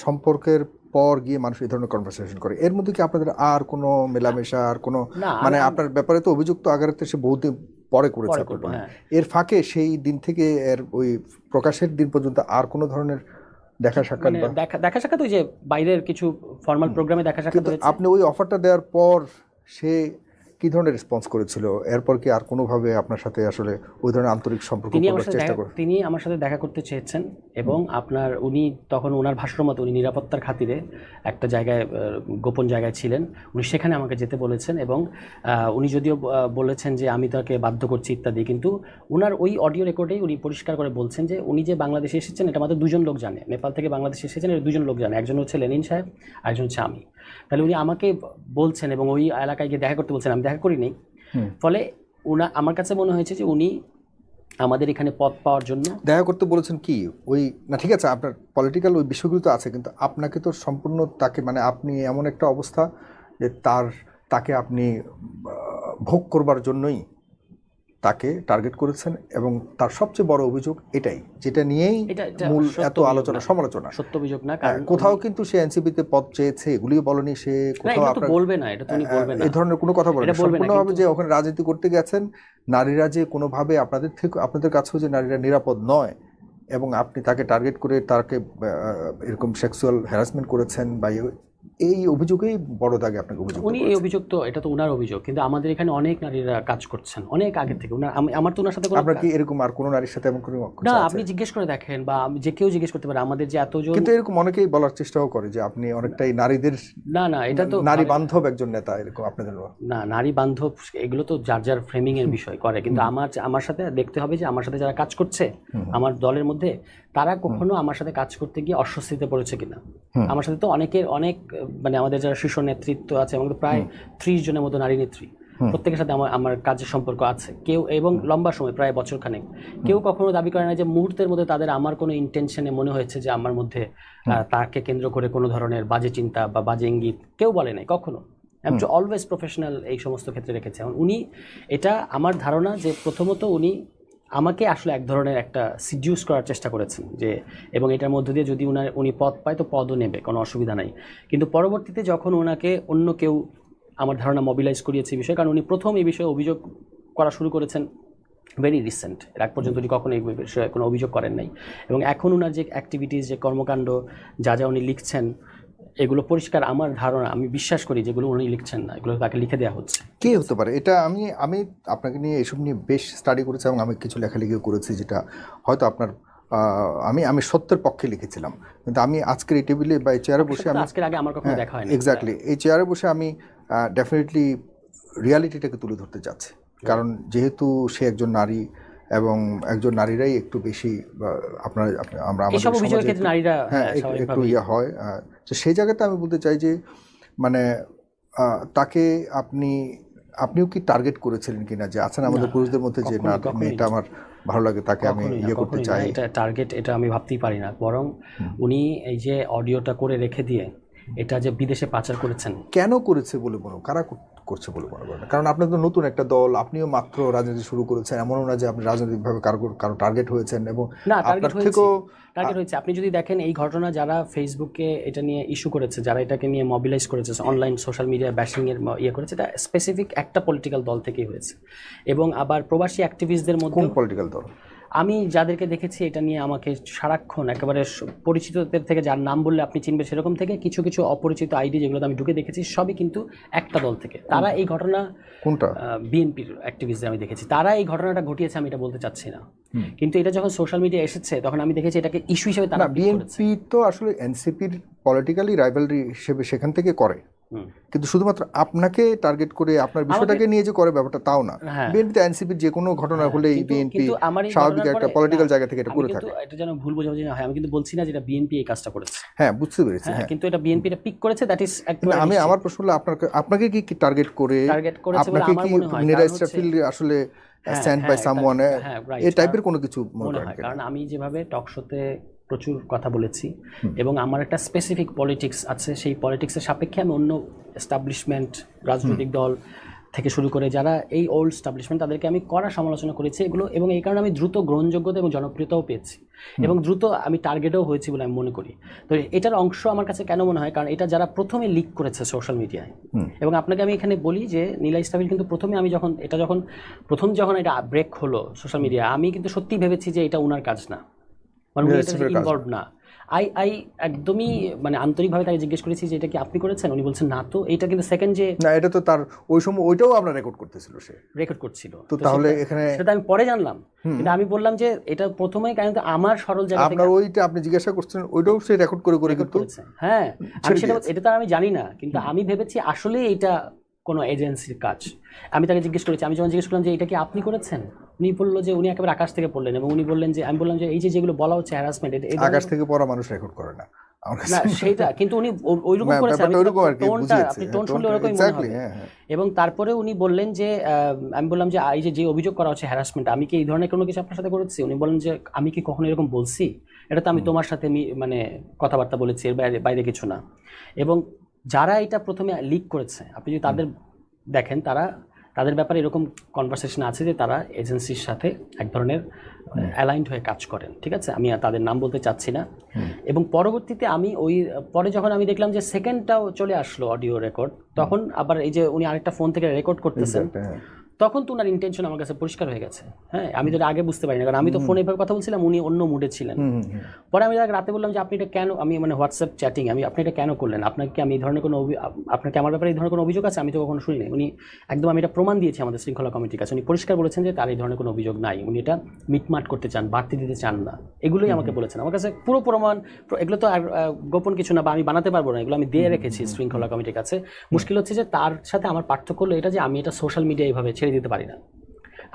সম্পর্কের পর গিয়ে মানুষ এই ধরনের কনভারসেশন করে। এর মধ্যে কি আপনাদের আর কোনো মেলামেশা, আর কোনো মানে আপনার ব্যাপারে তো অভিযুক্ত আগারাতে সে বহুদিন পরে করেছে, এর ফাঁকে সেই দিন থেকে এর ওই প্রকাশের দিন পর্যন্ত আর কোনো ধরনের দেখা সাক্ষাৎ? দেখা সাক্ষাৎ ওই যে বাইরের কিছু ফর্মাল প্রোগ্রামে দেখা সাক্ষাৎ হয়েছে। আপনি ওই অফারটা দেওয়ার পর সে কি ধরনের রেসপন্স করেছিল? এরপর কি আর কোনোভাবে আপনার সাথে আসলে ওই ধরনের আন্তরিক সম্পর্ক করার চেষ্টা করেন? তিনি আমার সাথে দেখা করতে চেয়েছেন এবং উনি তখন ওনার ভাষ্য মতো উনি নিরাপত্তার খাতিরে একটা জায়গায়, গোপন জায়গায় ছিলেন, উনি সেখানে আমাকে যেতে বলেছেন এবং উনি যদিও বলেছেন যে আমি তাকে বাধ্য করছি ইত্যাদি, কিন্তু ওনার ওই অডিও রেকর্ডেই উনি পরিষ্কার করে বলছেন যে উনি যে বাংলাদেশে এসেছেন এটা আমাদের দুজন লোক জানে, নেপাল থেকে বাংলাদেশে এসেছেন এটা দুজন লোক জানে, একজন হচ্ছে লেনিন সাহেব আর একজন হচ্ছে আমি। তাহলে উনি আমাকে বলছেন এবং ওই এলাকায় গিয়ে দেখা করতে বলছেন, আমি দেখা করিনি। ফলে আমার কাছে মনে হয়েছে যে উনি আমাদের এখানে পদ পাওয়ার জন্য দেখা করতে বলেছেন। কি ওই না, ঠিক আছে, আপনার পলিটিক্যাল ওই বিষয়গুলো তো আছে, কিন্তু আপনাকে তো সম্পূর্ণ তাকে, মানে আপনি এমন একটা অবস্থা যে তাকে আপনি ভোগ করবার জন্যই তাকে টার্গেট করেছেন এবং তার সবচেয়ে বড় অভিযোগ এটাই, যেটা নিয়েই মূল এত আলোচনা সমালোচনা। সত্য অভিযোগ না, কারণ কোথাও কিন্তু সে এনসিপিতে পদ চেয়েছে, এগুলিও বলেনি সে, কোথাও আপনার বলবে না, এটা তুমি বলবে না, এই ধরনের কোনো কথা বলবে না। সম্পূর্ণভাবে যে ওখানে রাজনীতি করতে গেছেন, নারীরা যে কোনোভাবে আপনাদের কাছেও যে নারীরা নিরাপদ নয় এবং আপনি তাকে টার্গেট করে তাকে এরকম সেক্সুয়াল হ্যারাসমেন্ট করেছেন বা এই অভিযোগেই বড় দাগে আপনাকে অভিযোগ। উনি এই অভিযোগ, তো এটা তো ওনার অভিযোগ, কিন্তু আমাদের এখানে অনেক নারীরা কাজ করছেন অনেক আগে থেকে। আমার তো ওনার সাথে কোনো, আপনার কি এরকম আর কোনো নারীর সাথে এমন কোনো না, আপনি জিজ্ঞেস করে দেখেন বা যে কেউ জিজ্ঞেস করতে পারে আমাদের যে এতজন, কিন্তু এরকম অনেকেই বলার চেষ্টাও করে যে আপনি অনেকটাই নারীদের, না এটা তো নারী বান্ধব একজন নেতা, এরকম আপনাদের না, নারী বান্ধব এগুলো তো যার যার ফ্রেমিং এর বিষয় করে, কিন্তু আমার সাথে দেখতে হবে যে আমার সাথে যারা কাজ করছে আমার দলের মধ্যে, তারা কখনো আমার সাথে কাজ করতে গিয়ে অস্বস্তিতে পড়েছে কিনা। আমার সাথে তো অনেক মানে আমাদের যারা শীর্ষ নেতৃত্ব আছে, আমাদের প্রায় 30 জনের মতো নারী নেত্রী, প্রত্যেকের সাথে আমার কাজের সম্পর্ক আছে, কেউ এবং লম্বা সময় প্রায় বছরখানেক। কেউ কখনো দাবি করে না যে মুহূর্তের মধ্যে তাদের আমার কোনো ইন্টেনশনে মনে হয়েছে যে আমার মধ্যে তাকে কেন্দ্র করে কোনো ধরনের বাজে চিন্তা বা বাজে ইঙ্গিত, কেউ বলে নাই কখনো। অলওয়েজ প্রফেশনাল এই সমস্ত ক্ষেত্রে রেখেছে। এখন উনি, এটা আমার ধারণা যে প্রথমত উনি আমাকে আসলে এক ধরনের একটা সিডিউস করার চেষ্টা করেছেন যে, এবং এটার মধ্য দিয়ে যদি উনি পদ পায় তো পদও নেবে, কোনো অসুবিধা নাই। কিন্তু পরবর্তীতে যখন ওনাকে অন্য কেউ আমার ধারণা মোবিলাইজ করিয়েছে এই বিষয়ে, কারণ উনি প্রথম এই বিষয়ে অভিযোগ করা শুরু করেছেন ভেরি রিসেন্ট, এর আগ পর্যন্ত উনি কখনো এই বিষয়ে কোনো অভিযোগ করেন নাই। এবং এখন ওনার যে অ্যাক্টিভিটিস, যে কর্মকাণ্ড, যা যা উনি লিখছেন, এগুলো পরিষ্কার আমার ধারণা, আমি বিশ্বাস করি যেগুলো উনি লিখছেন না, এগুলো তাকে লিখে দেওয়া হচ্ছে। কে হতে পারে এটা? আমি আপনাকে নিয়ে এসব নিয়ে বেশ স্টাডি করেছি এবং আমি কিছু লেখালেখিও করেছি, যেটা হয়তো আপনার আমি সত্যের পক্ষে লিখেছিলাম, কিন্তু আমি আজকের এই টেবিলে বা এই চেয়ারে বসে আমি আজকের আগে আমার কখনো দেখা হয়নি। এক্স্যাক্টলি এই চেয়ারে বসে আমি ডেফিনেটলি রিয়ালিটিটাকে তুলে ধরতে চাচ্ছি, কারণ যেহেতু সে একজন নারী এবং একজন নারীরাই একটু বেশি আমরা আমাদের এইসব অভিযোগের ক্ষেত্রে নারীরা একটু ইয়ে হয়, তো সেই জায়গাতে আমি বলতে চাই যে মানে তাকে আপনিও কি টার্গেট করেছিলেন কিনা, যে আছেন আমাদের পুরুষদের মধ্যে যে না মেয়েটা আমার ভালো লাগে, তাকে আমি ইয়ে করতে চাই? এটা টার্গেট, এটা আমি ভাবতেই পারি না। বরং উনি এই যে অডিওটা করে রেখে দিয়ে এটা যে বিদেশে পাচার করেছেন, কেন করেছে বলে মনে, কারা করছে বলে মনে করেন? কারণ আপনার তো নতুন একটা দল, আপনিও মাত্র রাজনীতি শুরু করেছেন, এমনও না যে আপনি রাজনৈতিকভাবে কারো টার্গেট হয়েছেন। এবং না, টার্গেট হয়েছে। আপনি যদি দেখেন এই ঘটনা যারা ফেসবুকে এটা নিয়ে ইস্যু করেছে, যারা এটাকে নিয়ে মোবিলাইজ করেছে, অনলাইন সোশ্যাল মিডিয়া ব্যাশিং এর ইয়ে করেছে, এটা স্পেসিফিক একটা পলিটিক্যাল দল থেকেই হয়েছে। এবং আবার প্রবাসী অ্যাক্টিভিস্টদের মধ্যে কোন পলিটিক্যাল দল? আমি যাদেরকে দেখেছি এটা নিয়ে আমাকে সারাক্ষণ একেবারে পরিচিতদের থেকে, যার নাম বললে আপনি চিনবে সেরকম থেকে, কিছু কিছু অপরিচিত আইডি যেগুলো আমি ঢুকে দেখেছি, সবই কিন্তু একটা দল থেকে। তারা এই ঘটনা, কোনটা? বিএনপির অ্যাক্টিভিস্টদের আমি দেখেছি, তারা এই ঘটনাটা ঘটিয়েছে, আমি এটা বলতে চাচ্ছি না। কিন্তু এটা যখন সোশ্যাল মিডিয়া এসেছে তখন আমি দেখেছি এটাকে ইস্যু হিসেবে তারা বিএনপি তো আসলে এনসিপির পলিটিক্যালি রাইভালরি হিসেবে সেখান থেকে করে, কিন্তু শুধুমাত্র আপনাকে টার্গেট করে আপনার বিষয়টাকে নিয়ে যে করে ব্যাপারটা তাও না। বিএনপি তো এনসিপির যে কোনো ঘটনা হলেই বিএনপি স্বাভাবিক একটা পলিটিক্যাল জায়গা থেকে এটা করে থাকে। এটা যেন ভুল বোঝাবুঝি না হয়, আমি কিন্তু বলছি না যেটা বিএনপি এই কাজটা করেছে। হ্যাঁ, বুঝতে পেরেছি। হ্যাঁ, কিন্তু এটা বিএনপি এটা পিক করেছে, দ্যাট ইজ একদম। আমি আমার প্রশ্ন হলো আপনাকে কি টার্গেট করে, আপনাকে কি মিরা ইসরাফিল আসলে স্ট্যান্ড বাই সামওয়ান এই টাইপের কোনো কিছু মনে হয়? কারণ আমি যেভাবে টক শোতে প্রচুর কথা বলেছি এবং আমার একটা স্পেসিফিক পলিটিক্স আছে, সেই পলিটিক্সের সাপেক্ষে আমি অন্য এস্টাবলিশমেন্ট, রাজনৈতিক দল থেকে শুরু করে যারা এই ওল্ড এস্টাবলিশমেন্ট, তাদেরকে আমি কড়া সমালোচনা করেছি এগুলো, এবং এই কারণে আমি দ্রুত গ্রহণযোগ্যতা এবং জনপ্রিয়তাও পেয়েছি এবং দ্রুত আমি টার্গেটও হয়েছি বলে আমি মনে করি। তো এটার অংশ আমার কাছে কেন মনে হয়, কারণ এটা যারা প্রথমে লিক করেছে সোশ্যাল মিডিয়ায়। এবং আপনাকে আমি এখানে বলি যে নীলা ইসরাফিল কিন্তু প্রথমে, আমি যখন এটা ব্রেক হলো সোশ্যাল মিডিয়া, আমি কিন্তু সত্যি ভেবেছি যে এটা ওনার কাজ না, মানে উনি এটা ইনভলভ না। আই একদমই মানে আন্তরিকভাবে তাকে জিজ্ঞেস করেছি যে এটা কি আপনি করেছেন, উনি বলছেন না। তো এটা কিন্তু সেকেন্ড যে না, এটা তো তার ওই সময় ওইটাও আমরা রেকর্ড করতেছিল, সে রেকর্ড করছিল। তো তাহলে এখানে সেটা আমি পরে জানলাম, কিন্তু আমি বললাম যে এটা প্রথমেই, কারণ আমার সরল জায়গা থেকে আপনার ওইটা আপনি জিজ্ঞাসা করছেন, ওইটাও সে রেকর্ড করে কিন্তু হ্যাঁ, আমি সেটা এটা তো আমি জানি না, কিন্তু আমি ভেবেছি আসলে এটা কোনো এজেন্সির কাজ। আমি তাকে জিজ্ঞেস করেছি, আমি যখন জিজ্ঞেস করলাম যে এটা কি আপনি করেছেন, উনি বললো যে উনি একেবারে আকাশ থেকে পড়লেন, এবং উনি বললেন যে, আমি বললাম যে এই যেগুলো বলা হচ্ছে হ্যারাসমেন্ট, আকাশ থেকে পড়া মানুষ রেকর্ড করে না, না সেটা কিন্তু উনি ওইরকম করেছেন, আপনি টোন শুনলে ওরকমই মনে হবে। এবং তারপরে উনি বললেন যে, আমি বললাম যে এই যে অভিযোগ করা হচ্ছে হ্যারাসমেন্ট, আমি কি এই ধরনের কোনো কিছু আপনার সাথে করেছি? উনি বলেন যে আমি কি কখনো এরকম বলছি? এটা তো আমি তোমার সাথে মানে কথাবার্তা বলেছি, এর বাইরে কিছু না। এবং যারা এটা প্রথমে লিক করেছে, আপনি যদি তাদের দেখেন, তাদের ব্যাপারে এরকম কনভারসেশন আছে যে তারা এজেন্সির সাথে এক ধরনের অ্যালাইন্ড হয়ে কাজ করেন, ঠিক আছে? আমি তাদের নাম বলতে চাচ্ছি না। এবং পরবর্তীতে আমি পরে যখন আমি দেখলাম যে সেকেন্ডটাও চলে আসলো অডিও রেকর্ড, তখন আবার এই যে উনি আরেকটা ফোন থেকে রেকর্ড করতেছেন, তখন তো ওনার ইন্টেনশন আমার কাছে পরিষ্কার হয়ে গেছে। হ্যাঁ, আমি তো আগে বুঝতে পারি না, কারণ আমি তো ফোনে এভাবে কথা বলছিলাম, উনি অন্য মুডে ছিলেন। পরে আমি রাতে বললাম যে আপনি এটা কেন, আমি মানে হোয়াটসঅ্যাপ চ্যাটিং, আপনি এটা কেন করলেন? আপনাকে আমি এই ধরনের কোনো আপনার কি আমার ব্যাপারে এই ধরনের কোনো অভিযোগ আছে? আমি তো কখনো শুনিনি। উনি একদম, আমি এটা প্রমাণ দিয়েছি আমাদের শৃঙ্খলা কমিটির কাছে, উনি পরিষ্কার বলেছেন যে তার এই ধরনের কোনো অভিযোগ নাই, উনি এটা মিটমাট করতে চান, বাড়তি দিতে চান না, এগুলোই আমাকে বলেছেন। আমার কাছে পুরো প্রমাণ, এগুলো তো আর গোপন কিছু না, বা আমি বানাতে পারবো না, এগুলো আমি দিয়ে রেখেছি শৃঙ্খলা কমিটির কাছে। মুশকিল হচ্ছে যে তার সাথে আমার পার্থক্য হলো এটা যে আমি এটা সোশ্যাল মিডিয়া এইভাবে ছেড়ে দিতে পারি না।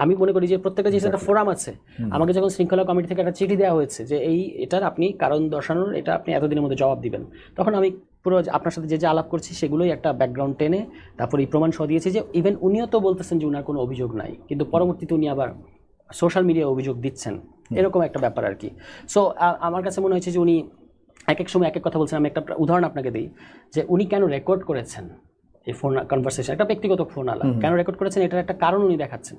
আমি মনে করি যে প্রত্যেকটা যে একটা ফোরাম আছে, আমাকে যখন শৃঙ্খলা কমিটি থেকে একটা চিঠি দেওয়া হয়েছে যে এটার আপনি কারণ দর্শানোর, এটা আপনি এতদিনের মধ্যে জবাব দিবেন, তখন আমি পুরো আপনার সাথে যে আলাপ করছি সেগুলোই একটা ব্যাকগ্রাউন্ড টেনে তারপর এই প্রমাণ সহ দিয়েছি যে ইভেন উনিও তো বলতেছেন যে উনার কোনো অভিযোগ নাই, কিন্তু পরবর্তীতে উনি আবার সোশ্যাল মিডিয়ায় অভিযোগ দিচ্ছেন, এরকম একটা ব্যাপার আর কি। সো আমার কাছে মনে হয়েছে যে উনি এক এক সময় এক এক কথা বলছেন। আমি একটা উদাহরণ আপনাকে দিই যে উনি কেন রেকর্ড করেছেন, এই ফোন কনভারসেশন, একটা ব্যক্তিগত ফোন আলাপ কেন রেকর্ড করেছেন, এটার একটা কারণ উনি দেখাচ্ছেন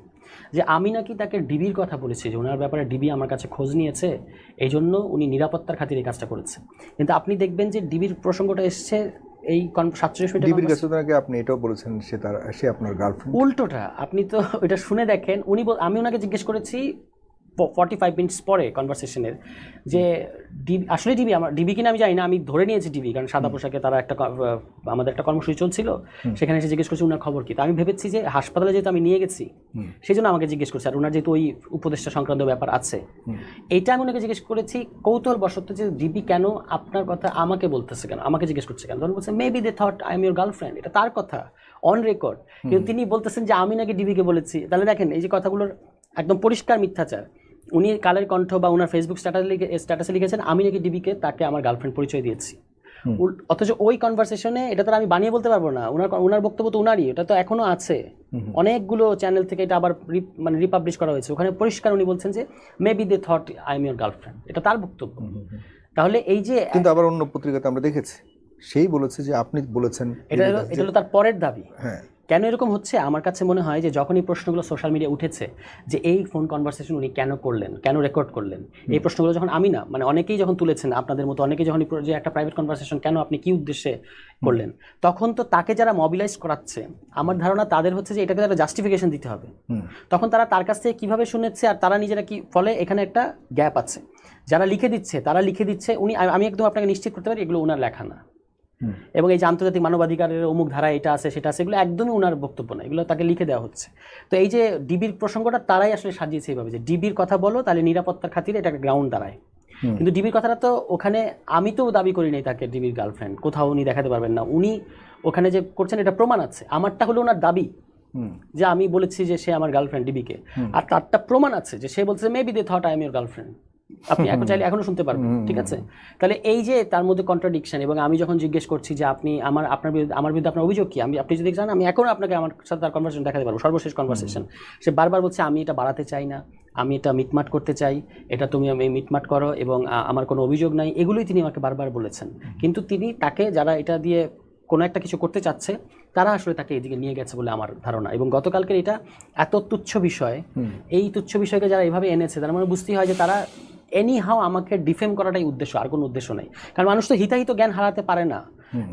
যে আমি নাকি তাকে ডিবির কথা বলেছি, যে ওনার ব্যাপারে ডিবি আমার কাছে খোঁজ নিয়েছে, এই জন্য উনি নিরাপত্তার খাতিরে এই কাজটা করেছে। কিন্তু আপনি দেখবেন যে ডিবির প্রসঙ্গটা এসছে এই 47 মিনিট। ডিবির কাছে তো নাকি আপনি এটাও বলেছেন সে আপনার গার্লফ্রেন্ড। উল্টোটা আপনি তো এটা শুনে দেখেন, আমি ওনাকে জিজ্ঞেস করেছি 45 মিনিটস পরে কনভারসেশনের যে ডিবি আসলে ডিবি কিনা আমি জানি না, আমি ধরে নিয়েছি ডিবি, কারণ সাদা পোশাকে তারা আমাদের একটা কর্মসূচি চলছিল, সেখানে এসে জিজ্ঞেস করছি ওনার খবর কি। তো আমি ভেবেছি যে হাসপাতালে যেহেতু আমি নিয়ে গেছি সেই জন্য আমাকে জিজ্ঞেস করছি, আর ওনার যেহেতু ওই উপদেষ্টা সংক্রান্ত ব্যাপার আছে, এইটা আমি ওনাকে জিজ্ঞেস করেছি কৌতূহল বশত যে ডিবি কেন আপনার কথা আমাকে বলতেছে, কেন আমাকে জিজ্ঞেস করছে কেন। তখন বলছে maybe they thought I am your girlfriend, এটা তার কথা অন রেকর্ড, কিন্তু তিনি বলতেছেন যে আমি নাকি ডিবিকে বলেছি। তাহলে দেখেন এই যে কথাগুলোর একদম পরিষ্কার মিথ্যাচার। উনি কালের কণ্ঠ বা ওনার ফেসবুক স্ট্যাটাসে লিখেছেন আমি নাকি ডিবিকে তাকে আমার গার্লফ্রেন্ড পরিচয় দিয়েছি, অথচ ওই কনভারসেশনে এটা তো আমি বানিয়ে বলতে পারবো না, ওনার বক্তব্য তো ওনারই, এটা তো এখনো আছে, অনেকগুলো চ্যানেল থেকে এটা আবার রিপাবলিশ করা হয়েছে, ওখানে পরিষ্কার উনি বলছেন যে maybe they thought I am your girlfriend, এটা তার বক্তব্য। তাহলে এই যে কিন্তু আবার অন্য পত্রিকাতে আমরা দেখেছি সেই বলেছে যে আপনি বলেছেন, এটা হলো তার পরের দাবি। হ্যাঁ, কেন এরকম হচ্ছে আমার কাছে মনে হয় যে যখন এই প্রশ্নগুলো সোশ্যাল মিডিয়া উঠেছে যে এই ফোন কনভারসেশন উনি কেন করলেন, কেন রেকর্ড করলেন, এই প্রশ্নগুলো যখন আমি না অনেকেই যখন তুলেছেন, আপনাদের মতো অনেকেই যখন যে একটা প্রাইভেট কনভারসেশন কেন আপনি কি উদ্দেশ্যে করলেন, তখন তো তাকে যারা মবিলাইজ করাচ্ছে আমার ধারণা তাদের হচ্ছে যে এটাকে তারা জাস্টিফিকেশন দিতে হবে। তখন তারা তার কাছ থেকে কীভাবে শুনেছে আর তারা নিজেরা কি, ফলে এখানে একটা গ্যাপ আছে। যারা লিখে দিচ্ছে তারা লিখে দিচ্ছে আমি একদম আপনাকে নিশ্চিত করতে পারি এগুলো ওনার লেখা না, এবং এই যে আন্তর্জাতিক মানবাধিকারের অমুক ধারা এটা আছে সেটা আছে, এগুলো একদমই ওনার বক্তব্য না, এগুলো তাকে লিখে দেওয়া হচ্ছে। তো এই যে ডিবির প্রসঙ্গটা তারাই আসলে সাজিয়েছে এইভাবে যে ডিবির কথা বলো তাহলে নিরাপত্তার খাতিরে এটা একটা গ্রাউন্ড দাঁড়ায়, কিন্তু ডিবির কথাটা তো ওখানে আমি তো দাবি করি নাই তাকে ডিবির গার্লফ্রেন্ড, কোথাও উনি দেখাতে পারবেন না, উনি ওখানে যে করছেন এটা প্রমাণ আছে। আমারটা হলো ওনার দাবি যে আমি বলেছি যে সে আমার গার্লফ্রেন্ড ডিবিকে, আর তারটা প্রমাণ আছে যে সে বলছে maybe they thought I am your girlfriend, আপনি এখন চাইলে এখনো শুনতে পারবেন, ঠিক আছে। তাহলে এই যে তার মধ্যে কন্ট্রাডিকশন, এবং আমি যখন জিজ্ঞেস করছি যে আপনি আমার বিরুদ্ধে আপনার অভিযোগ কি, আপনি যদি চান আমি এখনো আপনাকে আমার সাথে তার কনভারসেশন দেখাতে পারবো, সর্বশেষ কনভারসেশন। সে বারবার বলছে আমি এটা বাড়াতে চাই না, আমি এটা মিটমাট করতে চাই, এটা তুমি আমি মিটমাট করো, এবং আমার কোনো অভিযোগ নাই, এগুলোই তিনি আমাকে বারবার বলেছেন। কিন্তু তিনি তাকে যারা এটা দিয়ে কোনো একটা কিছু করতে চাচ্ছে তারা আসলে তাকে এদিকে নিয়ে গেছে বলে আমার ধারণা। এবং গতকালকের এটা এত তুচ্ছ বিষয়, এই তুচ্ছ বিষয়কে যারা এইভাবে এনেছে তার মানে বুঝতেই হয় যে তারা এনিহাও আমাকে ডিফেম করাটাই উদ্দেশ্য, আর কোনো উদ্দেশ্য নেই। কারণ মানুষ তো হিতাহিত জ্ঞান হারাতে পারে না,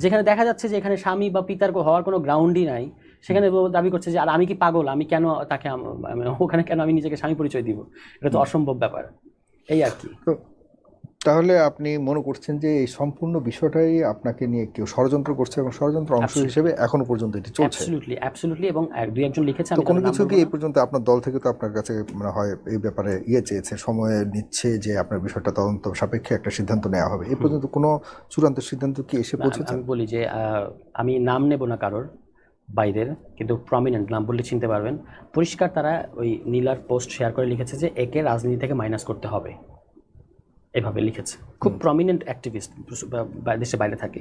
যেখানে দেখা যাচ্ছে যে এখানে স্বামী বা পিতার হওয়ার কোনো গ্রাউন্ডই নাই, সেখানে দাবি করছে যে আর আমি কি পাগল, আমি কেন তাকে ওখানে কেন আমি নিজেকে স্বামী পরিচয় দিব, এটা তো অসম্ভব ব্যাপার, এই আর কি। তাহলে আপনি মনে করছেন যে এই সম্পূর্ণ বিষয়টাই আপনাকে নিয়ে কেউ ষড়যন্ত্র করছে, এবং ষড়যন্ত্র অংশ হিসেবে এখনো পর্যন্ত এটি চলছে? অ্যাবসলিউটলি, এবং দুই একজন লিখেছে। তো কোনো কিছু কি এই পর্যন্ত আপনার দল থেকে তো আপনার কাছে মনে হয় এই ব্যাপারে চেয়েছে, সময় নিচ্ছে যে আপনার বিষয়টা তদন্ত সাপেক্ষে একটা সিদ্ধান্ত নেওয়া হবে, এই পর্যন্ত কোনো চূড়ান্ত সিদ্ধান্ত কি এসে পৌঁছেছে? আমি বলি যে আমি নাম নেব না কারোর বাইরের, কিন্তু প্রমিনেন্ট নাম বললে চিনতে পারবেন। পরিষ্কার তারা ওই নীলার পোস্ট শেয়ার করে লিখেছে যে একে রাজনীতি থেকে মাইনাস করতে হবে, এভাবে লিখেছে। খুব প্রমিনেন্ট অ্যাক্টিভিস্ট, দেশের বাইরে থাকে।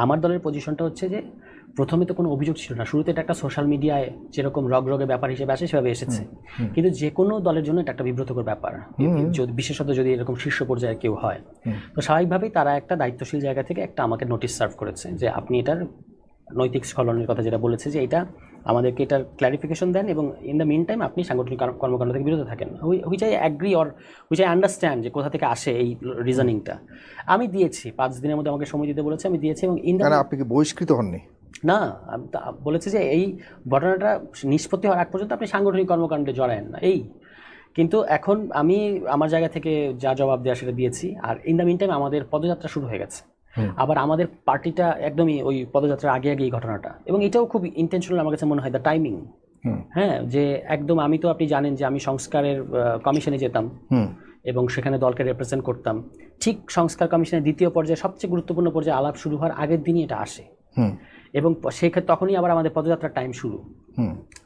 আমার দলের পজিশনটা হচ্ছে যে প্রথমে তো কোনো অভিযোগ ছিল না, শুরুতে এটা একটা সোশ্যাল মিডিয়ায় যেরকম রগরগে ব্যাপার হিসেবে আসে সেভাবে এসেছে, কিন্তু যে কোনো দলের জন্য এটা একটা বিব্রতকর ব্যাপার, বিশেষত যদি এরকম শীর্ষ পর্যায়ে কেউ হয়। তো স্বাভাবিকভাবেই তারা একটা দায়িত্বশীল জায়গা থেকে একটা আমাকে নোটিশ সার্ভ করেছে যে আপনি এটার নৈতিক স্খলনের কথা যেটা বলেছে যে এটা আমাদেরকে এটার ক্ল্যারিফিকেশন দেন, এবং ইন দ্য মিন টাইম আপনি সাংগঠনিক কর্মকাণ্ড থেকে বিরত থাকেন, which I agree or which I understand যে কোথা থেকে আসে এই রিজনিংটা। আমি দিয়েছি 5 দিনের মধ্যে আমাকে সময় দিতে বলেছে, আমি দিয়েছি। এবং আপনি কি বহিষ্কৃত হননি? না, বলেছে যে এই ঘটনাটা নিষ্পত্তি হওয়ার আগ পর্যন্ত আপনি সাংগঠনিক কর্মকাণ্ডে জড়ায়েন না, এই। কিন্তু এখন আমি আমার জায়গা থেকে যা জবাব দেওয়া সেটা দিয়েছি, আর ইন দ্য মিন টাইম আমাদের পদযাত্রা শুরু হয়ে গেছে। আবার আমাদের পার্টিটা একদমই ওই পদযাত্রার আগে এই ঘটনাটা, এবং এটাও খুব ইন্টেনশনাল আমার কাছে মনে হয়, দ্য টাইমিং। হ্যাঁ, যে একদম আমি তো আপনি জানেন যে আমি সংস্কারের কমিশনে যেতাম এবং সেখানে দলকে রিপ্রেজেন্ট করতাম। ঠিক সংস্কার কমিশনের দ্বিতীয় পর্যায়ে সবচেয়ে গুরুত্বপূর্ণ পর্যায়ে আলাপ শুরু হওয়ার আগের দিনই এটা আসে, এবং সেক্ষেত্রে তখনই আবার আমাদের পদযাত্রার টাইম শুরু।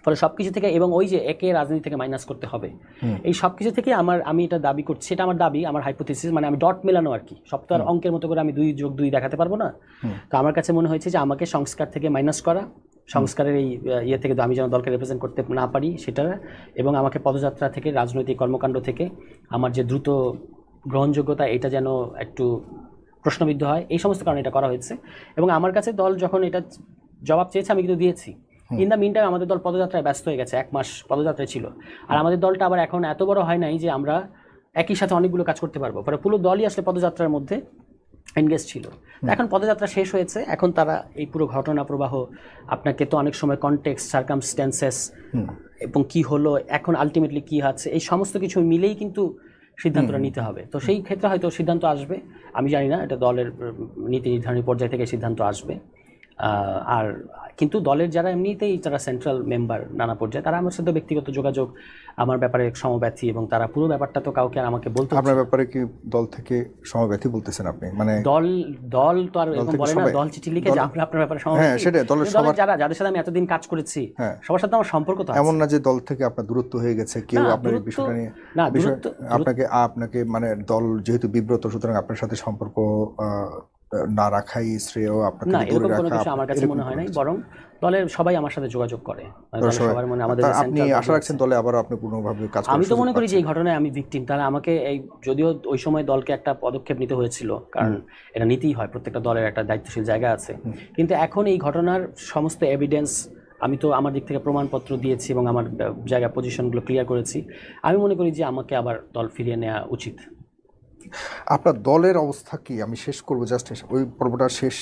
ফলে সবকিছু থেকে, এবং ওই যে একে রাজনীতি থেকে মাইনাস করতে হবে, এই সবকিছু থেকে আমি এটা দাবি করছি, সেটা আমার দাবি, আমার হাইপোথিসিস, আমি ডট মেলানো আর কি। সব তো আর অঙ্কের মতো করে আমি 2+2 দেখাতে পারবো না। তো আমার কাছে মনে হয়েছে যে আমাকে সংস্কার থেকে মাইনাস করা, সংস্কারের এই থেকে আমি যেন দলকে রিপ্রেজেন্ট করতে না পারি সেটা, এবং আমাকে পদযাত্রা থেকে রাজনৈতিক কর্মকাণ্ড থেকে আমার যে দ্রুত গ্রহণযোগ্যতা এটা যেন একটু প্রশ্নবিদ্ধ হয়, এই সমস্ত কারণে এটা করা হয়েছে। এবং আমার কাছে দল যখন এটা জবাব চেয়েছে, আমি কিন্তু দিয়েছি। ইন দ্য মিন টাইম আমাদের দল পদযাত্রায় ব্যস্ত হয়ে গেছে, 1 মাস পদযাত্রায় ছিল। আর আমাদের দলটা আবার এখন এত বড় হয় নাই যে আমরা একই সাথে অনেকগুলো কাজ করতে পারবো, পরে পুরো দলই আসলে পদযাত্রার মধ্যে এনগেজ ছিল। এখন পদযাত্রা শেষ হয়েছে, এখন তারা এই পুরো ঘটনা প্রবাহ, আপনাকে তো অনেক সময় কনটেক্সট, সার্কামস্ট্যান্সেস এবং কি হলো এখন আলটিমেটলি কি আছে, এই সমস্ত কিছু মিলেই কিন্তু সিদ্ধান্তটা নিতে হবে। তো সেই ক্ষেত্রে হয়তো সিদ্ধান্ত আসবে, আমি জানি না, এটা দলের নীতি নির্ধারণী পর্যায় থেকে সিদ্ধান্ত আসবে। আর কিন্তু দলের যারা এমনিতেই যারা সেন্ট্রাল মেম্বার নানা পর্যায়ে, তারা আমার সাথে ব্যক্তিগত যোগাযোগ, আমার ব্যাপারে সমব্যথী, এবং তারা পুরো ব্যাপারটা তো কাউকে আর আমাকে বলতে আপনার ব্যাপারে কি দল থেকে সমব্যথী বলতেছেন আপনি? মানে দল তো আর এরকম থেকে বলে না, সবাই- দল চিঠি লিখে যে আমরা আপনার ব্যাপারে হ্যাঁ সমব্যথী। সেটাই, দলের কিন্তু সবার যাদের সাথে আমি এতদিন কাজ করেছি, হ্যাঁ। সবার সাথে আমার সম্পর্ক তো এমন আছে। না যে দল থেকে আপনার দূরত্ব হয়ে গেছে, কেউ না, আপনার এই দূরত্ব- বিষয়টা নিয়ে না, বিষয়- দূরত্ব- আপনাকে মানে দল যেহেতু বিব্রত, সুতরাং আপনার সাথে সম্পর্ক না রাখাই শ্রেয়, আপনাকে না, দূরে এরকম কোনো রাখা কিছু আমার কাছে এরকম মনে হয় কোনো নাই, কিছু। বরং দলের সবাই আমার সাথে যোগাযোগ করে, মানে দলের সবাই- সবার মানে আমাদের তা যে আপনি central আশা body রাখছেন আছে। দলে আবার আপনি পূর্ণভাবে কাজ করার আমি তো সুযোগ মনে করি যে পাচ্ছেন? এই ঘটনায় আমি ভিকটিম, তাহলে আমাকে এই যদিও ওই সময় দলকে একটা পদক্ষেপ নিতে হয়েছিল, কারণ এটা নিতেই হয়, প্রত্যেকটা দলের একটা দায়িত্বশীল জায়গা আছে, কিন্তু এখন এই ঘটনার সমস্ত এভিডেন্স আমি তো আমার দিক থেকে প্রমাণপত্র দিয়েছি এবং আমার জায়গা পজিশনগুলো ক্লিয়ার করেছি। আমি মনে করি যে আমাকে আবার দল ফিরিয়ে নেওয়া উচিত। আপনার দলের অবস্থা কি? আমি শেষ করব, জাস্ট ওই পর্বটা শেষ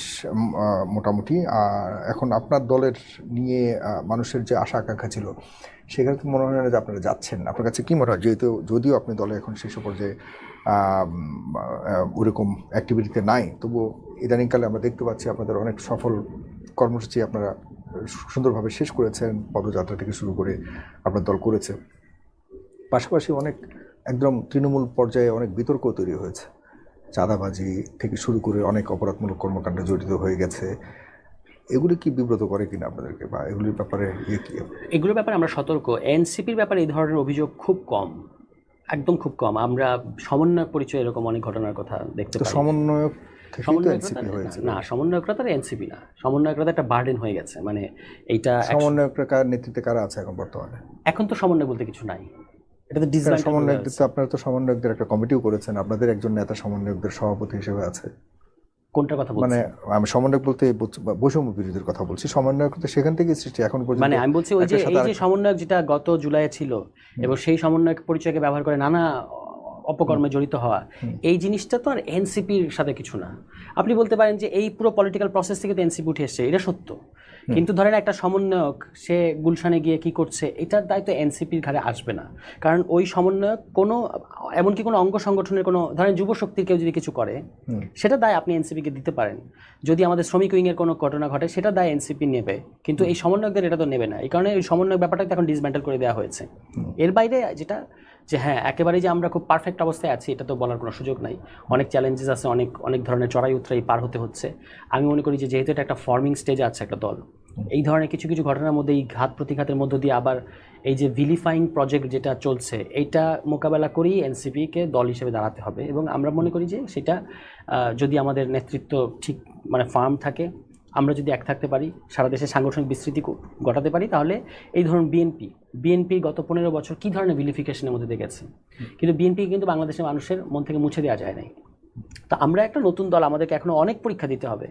মোটামুটি। আর এখন আপনার দলের নিয়ে মানুষের যে আশা আকাঙ্ক্ষা ছিল, সেখানে তো মনে হয় না যে আপনারা যাচ্ছেন। আপনার কাছে কি মনে হয়, যেহেতু যদিও আপনি দলে এখন শীর্ষ পর্যায়ে ওরকম অ্যাক্টিভিটিতে নাই, তবুও ইদানিংকালে আমরা দেখতে পাচ্ছি আপনাদের অনেক সফল কর্মসূচি আপনারা সুন্দরভাবে শেষ করেছেন, পদযাত্রা থেকে শুরু করে আপনার দল করেছে। পাশাপাশি অনেক একদম তৃণমূল পর্যায়ে অনেক বিতর্ক তৈরি হয়েছে, চাঁদাবাজি থেকে শুরু করে অনেক অপরাধমূলক কর্মকাণ্ডে জড়িত হয়ে গেছে। এগুলি কি বিব্রত করে কিনা আপনাদেরকে, বা এগুলির ব্যাপারে কি? এগুলোর ব্যাপারে আমরা সতর্ক। এনসিপির ব্যাপারে এই ধরনের অভিযোগ খুব কম, একদম খুব কম। আমরা সমন্বয় পরিচয় এরকম অনেক ঘটনার কথা দেখতে তো পাই। সমন্বয়ক থেকেই তো সমন্বয়করা এনসিপি হয়েছে। না, সমন্বয়করা তার এনসিপি না, সমন্বয়করা একটা বার্ডেন হয়ে গেছে, মানে এইটা সমন্বয়করা কার নেতৃত্বে কারা আছে এখন বর্তমানে? এখন তো সমন্বয় বলতে কিছু নাই, এটা তো ডিসব্যান্ড। সমন্বয়কদের তো আপনারা তো সমন্বয়কদের একটা কমিটিও করেছেন, আপনাদের একজন নেতা সমন্বয়কদের সভাপতি হিসেবে আছে। কোনটার কথা মানে বলছেন? আমি সমন্বয়ক বলতে বৈষম্য বিরোধীর কথা বলছি। সমন্বয়ক তো সেখান থেকে সৃষ্টি এখন পর্যন্ত। মানে আমি বলছি ওই যে একটার সাথে এই যে সমন্বয়ক যেটা গত জুলাইয়ে ছিল, এবং সেই সমন্বয়ক পরিচয়কে ব্যবহার করে নানা অপকর্মে জড়িত হওয়া, এই জিনিসটা তো আর এনসিপির সাথে কিছু না। আপনি বলতে পারেন যে এই পুরো পলিটিক্যাল প্রসেস থেকে তো এনসিপি উঠে এসছে, এটা সত্য, কিন্তু ধরেন একটা সমন্বয়ক সে গুলশানে গিয়ে কি করছে, এটার দায়িত্ব এনসিপির ঘাড়ে আসবে না, কারণ ওই সমন্বয়ক কোনো এমনকি কোনো অঙ্গ সংগঠনের কোনো, ধরেন যুব শক্তির কেউ যদি কিছু করে, সেটা দায় আপনি এনসিপিকে দিতে পারেন। যদি আমাদের শ্রমিক উইংয়ের কোনো ঘটনা ঘটে, সেটা দায় এনসিপি নেবে, কিন্তু এই সমন্বয়কদের এটা তো নেবে না। এই কারণে এই সমন্বয়ক ব্যাপারটাকে এখন ডিসমেন্টাল করে দেওয়া হয়েছে। এর বাইরে যেটা যে হ্যাঁ একেবারেই যে আমরা খুব পারফেক্ট অবস্থায় আছি, এটা তো বলার কোনো সুযোগ নাই। অনেক চ্যালেঞ্জেস আছে, অনেক অনেক ধরনের চড়াই উতরাই পার হতে হচ্ছে। আমি মনে করি যে যেহেতু এটা একটা ফর্মিং স্টেজে আছে একটা দল, এই ধরনের কিছু কিছু ঘটনার মধ্যে, এই ঘাত প্রতিঘাতের মধ্য দিয়ে আবার এই যে ভিলিফাইং প্রজেক্ট যেটা চলছে, এইটা মোকাবেলা করেই এনসিপিকে দল হিসেবে দাঁড়াতে হবে। এবং আমরা মনে করি যে সেটা যদি আমাদের নেতৃত্ব ঠিক মানে ফার্ম থাকে, আমরা যদি এক থাকতে পারি, সারা দেশে সাংগঠনিক বিস্তৃতি ঘটাতে পারি, তাহলে এই ধরুন বিএনপি গত 15 বছর কী ধরনের ভিলিফিকেশনের মধ্যে দিয়ে গেছে, কিন্তু বিএনপি কিন্তু বাংলাদেশের মানুষের মন থেকে মুছে দেওয়া যায় নাই। তো আমরা একটা নতুন দল, আমাদেরকে এখনও অনেক পরীক্ষা দিতে হবে।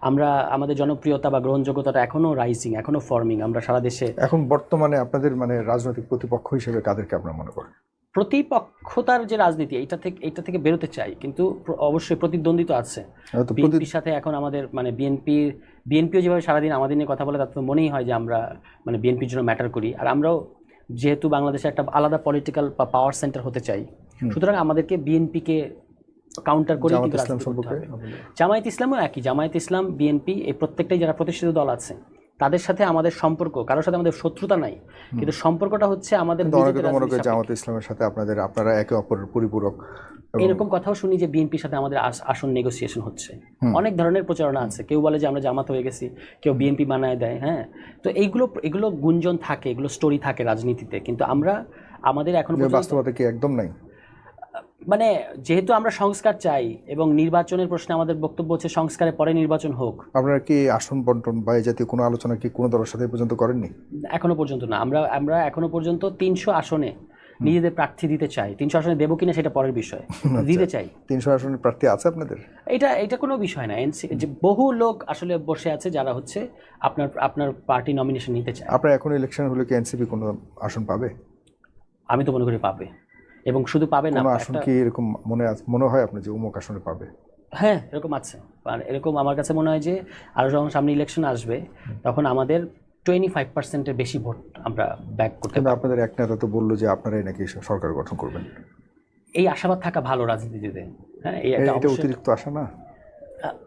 আমরা আমাদের জনপ্রিয়তা বা গ্রহণযোগ্যতাটা এখনও রাইজিং, এখনও ফর্মিং। আমরা সারা দেশে এখন বর্তমানে আপনাদের মানে রাজনৈতিক প্রতিপক্ষ হিসেবে কাদেরকে আপনারা মনে করেন? প্রতিপক্ষতার যে রাজনীতি, এইটা থেকে বেরোতে চাই, কিন্তু অবশ্যই প্রতিদ্বন্দ্বী তো আছে। বিএনপির সাথে এখন আমাদের মানে বিএনপিও যেভাবে সারাদিন আমাদের নিয়ে কথা বলে, তার তো মনেই হয় যে আমরা মানে বিএনপির জন্য ম্যাটার করি। আর আমরাও যেহেতু বাংলাদেশে একটা আলাদা পলিটিক্যাল বা পাওয়ার সেন্টার হতে চাই, সুতরাং আমাদেরকে বিএনপিকে কাউন্টার করে কিন্তু রাজনীতি করতে হবে। জামায়াত ইসলামও একই, জামায়াত ইসলাম, বিএনপি, এই প্রত্যেকটাই যারা প্রতিষ্ঠিত দল আছে, তাদের সাথে আমাদের সম্পর্ক, কারোর সাথে আমাদের শত্রুতা নাই, কিন্তু সম্পর্কটা হচ্ছে আমাদের জামায়াত ইসলামের সাথে আপনারা একে অপরের পরিপূরক। এরকম কথাও শুনি যে বিএনপির সাথে আমাদের আসন নেগোসিয়েশন হচ্ছে। অনেক ধরনের প্রচারণা আছে, কেউ বলে যে আমরা জামাত হয়ে গেছি, কেউ বিএনপি বানায় দেয়। হ্যাঁ, তো এইগুলো গুঞ্জন থাকে, এগুলো স্টোরি থাকে রাজনীতিতে, কিন্তু আমরা আমাদের এখন বাস্তবতা কি একদম নাই। মানে যেহেতু আমরা সংস্কার চাই এবং নির্বাচনের প্রশ্নে আমাদের বক্তব্য হচ্ছে সংস্কারের পরে নির্বাচন হোক। আপনারা কি আসন বন্টন বা এই জাতীয় কোনো আলোচনা কি কোনো দলের সাথে পর্যন্ত করেননি? এখনো পর্যন্ত না। আমরা এখনো পর্যন্ত 300 আসনে নিজেদের প্রার্থী দিতে চাই। 300 আসনে দেবো কিনা সেটা পরের বিষয়, দিতে চাই। 300 আসনের প্রার্থী আছে আপনাদের? এটা কোনো বিষয় না। যে বহু লোক আসলে বসে আছে যারা হচ্ছে আপনার পার্টি নমিনেশন নিতে চায়। আপনার এখন ইলেকশন হলে কি এনসিপি কোনো আসন পাবে? আমি তো মনে করি পাবে, এবং শুধু পাবে না, কোনো আসন কি এরকম মনে হয় আপনার যে অমুক আসনে পাবে? হ্যাঁ এরকম আছে। আর এরকম আমার কাছে মনে হয় যে আরও যখন সামনে ইলেকশন আসবে তখন আমাদের 25%-এর বেশি ভোট আমরা ব্যাক করতে কিন্তু পারবো। আপনাদের এক নেতা তো বললো যে আপনারাই নাকি সরকার গঠন করবেন। এই আশাবাদ থাকা ভালো রাজনীতিতে। হ্যাঁ এটা অবশ্যই অতিরিক্ত আশা না?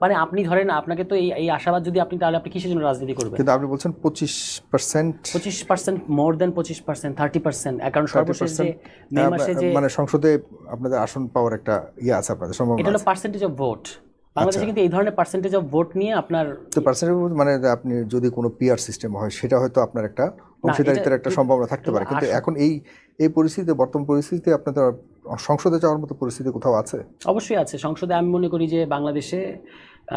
মানে আপনি ধরেন আপনাকে তো এই আশাবাদ যদি আপনি, তাহলে আপনি কিসের জন্য রাজনীতি করবেন? কিন্তু আপনি বলছেন 25%, 25%, মোর দেন 25%, 30%। কারণ সর্বশেষ যে মে মাসে যে মানে সংসদে আপনাদের আসন পাওয়ার একটা আছে আপনাদের সম্ভাবনা এটা হলো আছে। Percentage of vote. বাংলাদেশে কিন্তু এই ধরনের পার্সেন্টেজ অফ ভোট নিয়ে আপনার তো পার্সেন্টেজ মানে আপনি যদি কোনো পিআর সিস্টেম হয় সেটা হয়তো আপনার একটা অংশীদারিত্বের একটা সম্ভাবনা থাকতে পারে, কিন্তু এখন এই পরিস্থিতিতে, বর্তমান পরিস্থিতিতে আপনাদের সংসদে যাওয়ার মতো পরিস্থিতি কোথাও আছে? অবশ্যই আছে। সংসদে আমি মনে করি যে বাংলাদেশে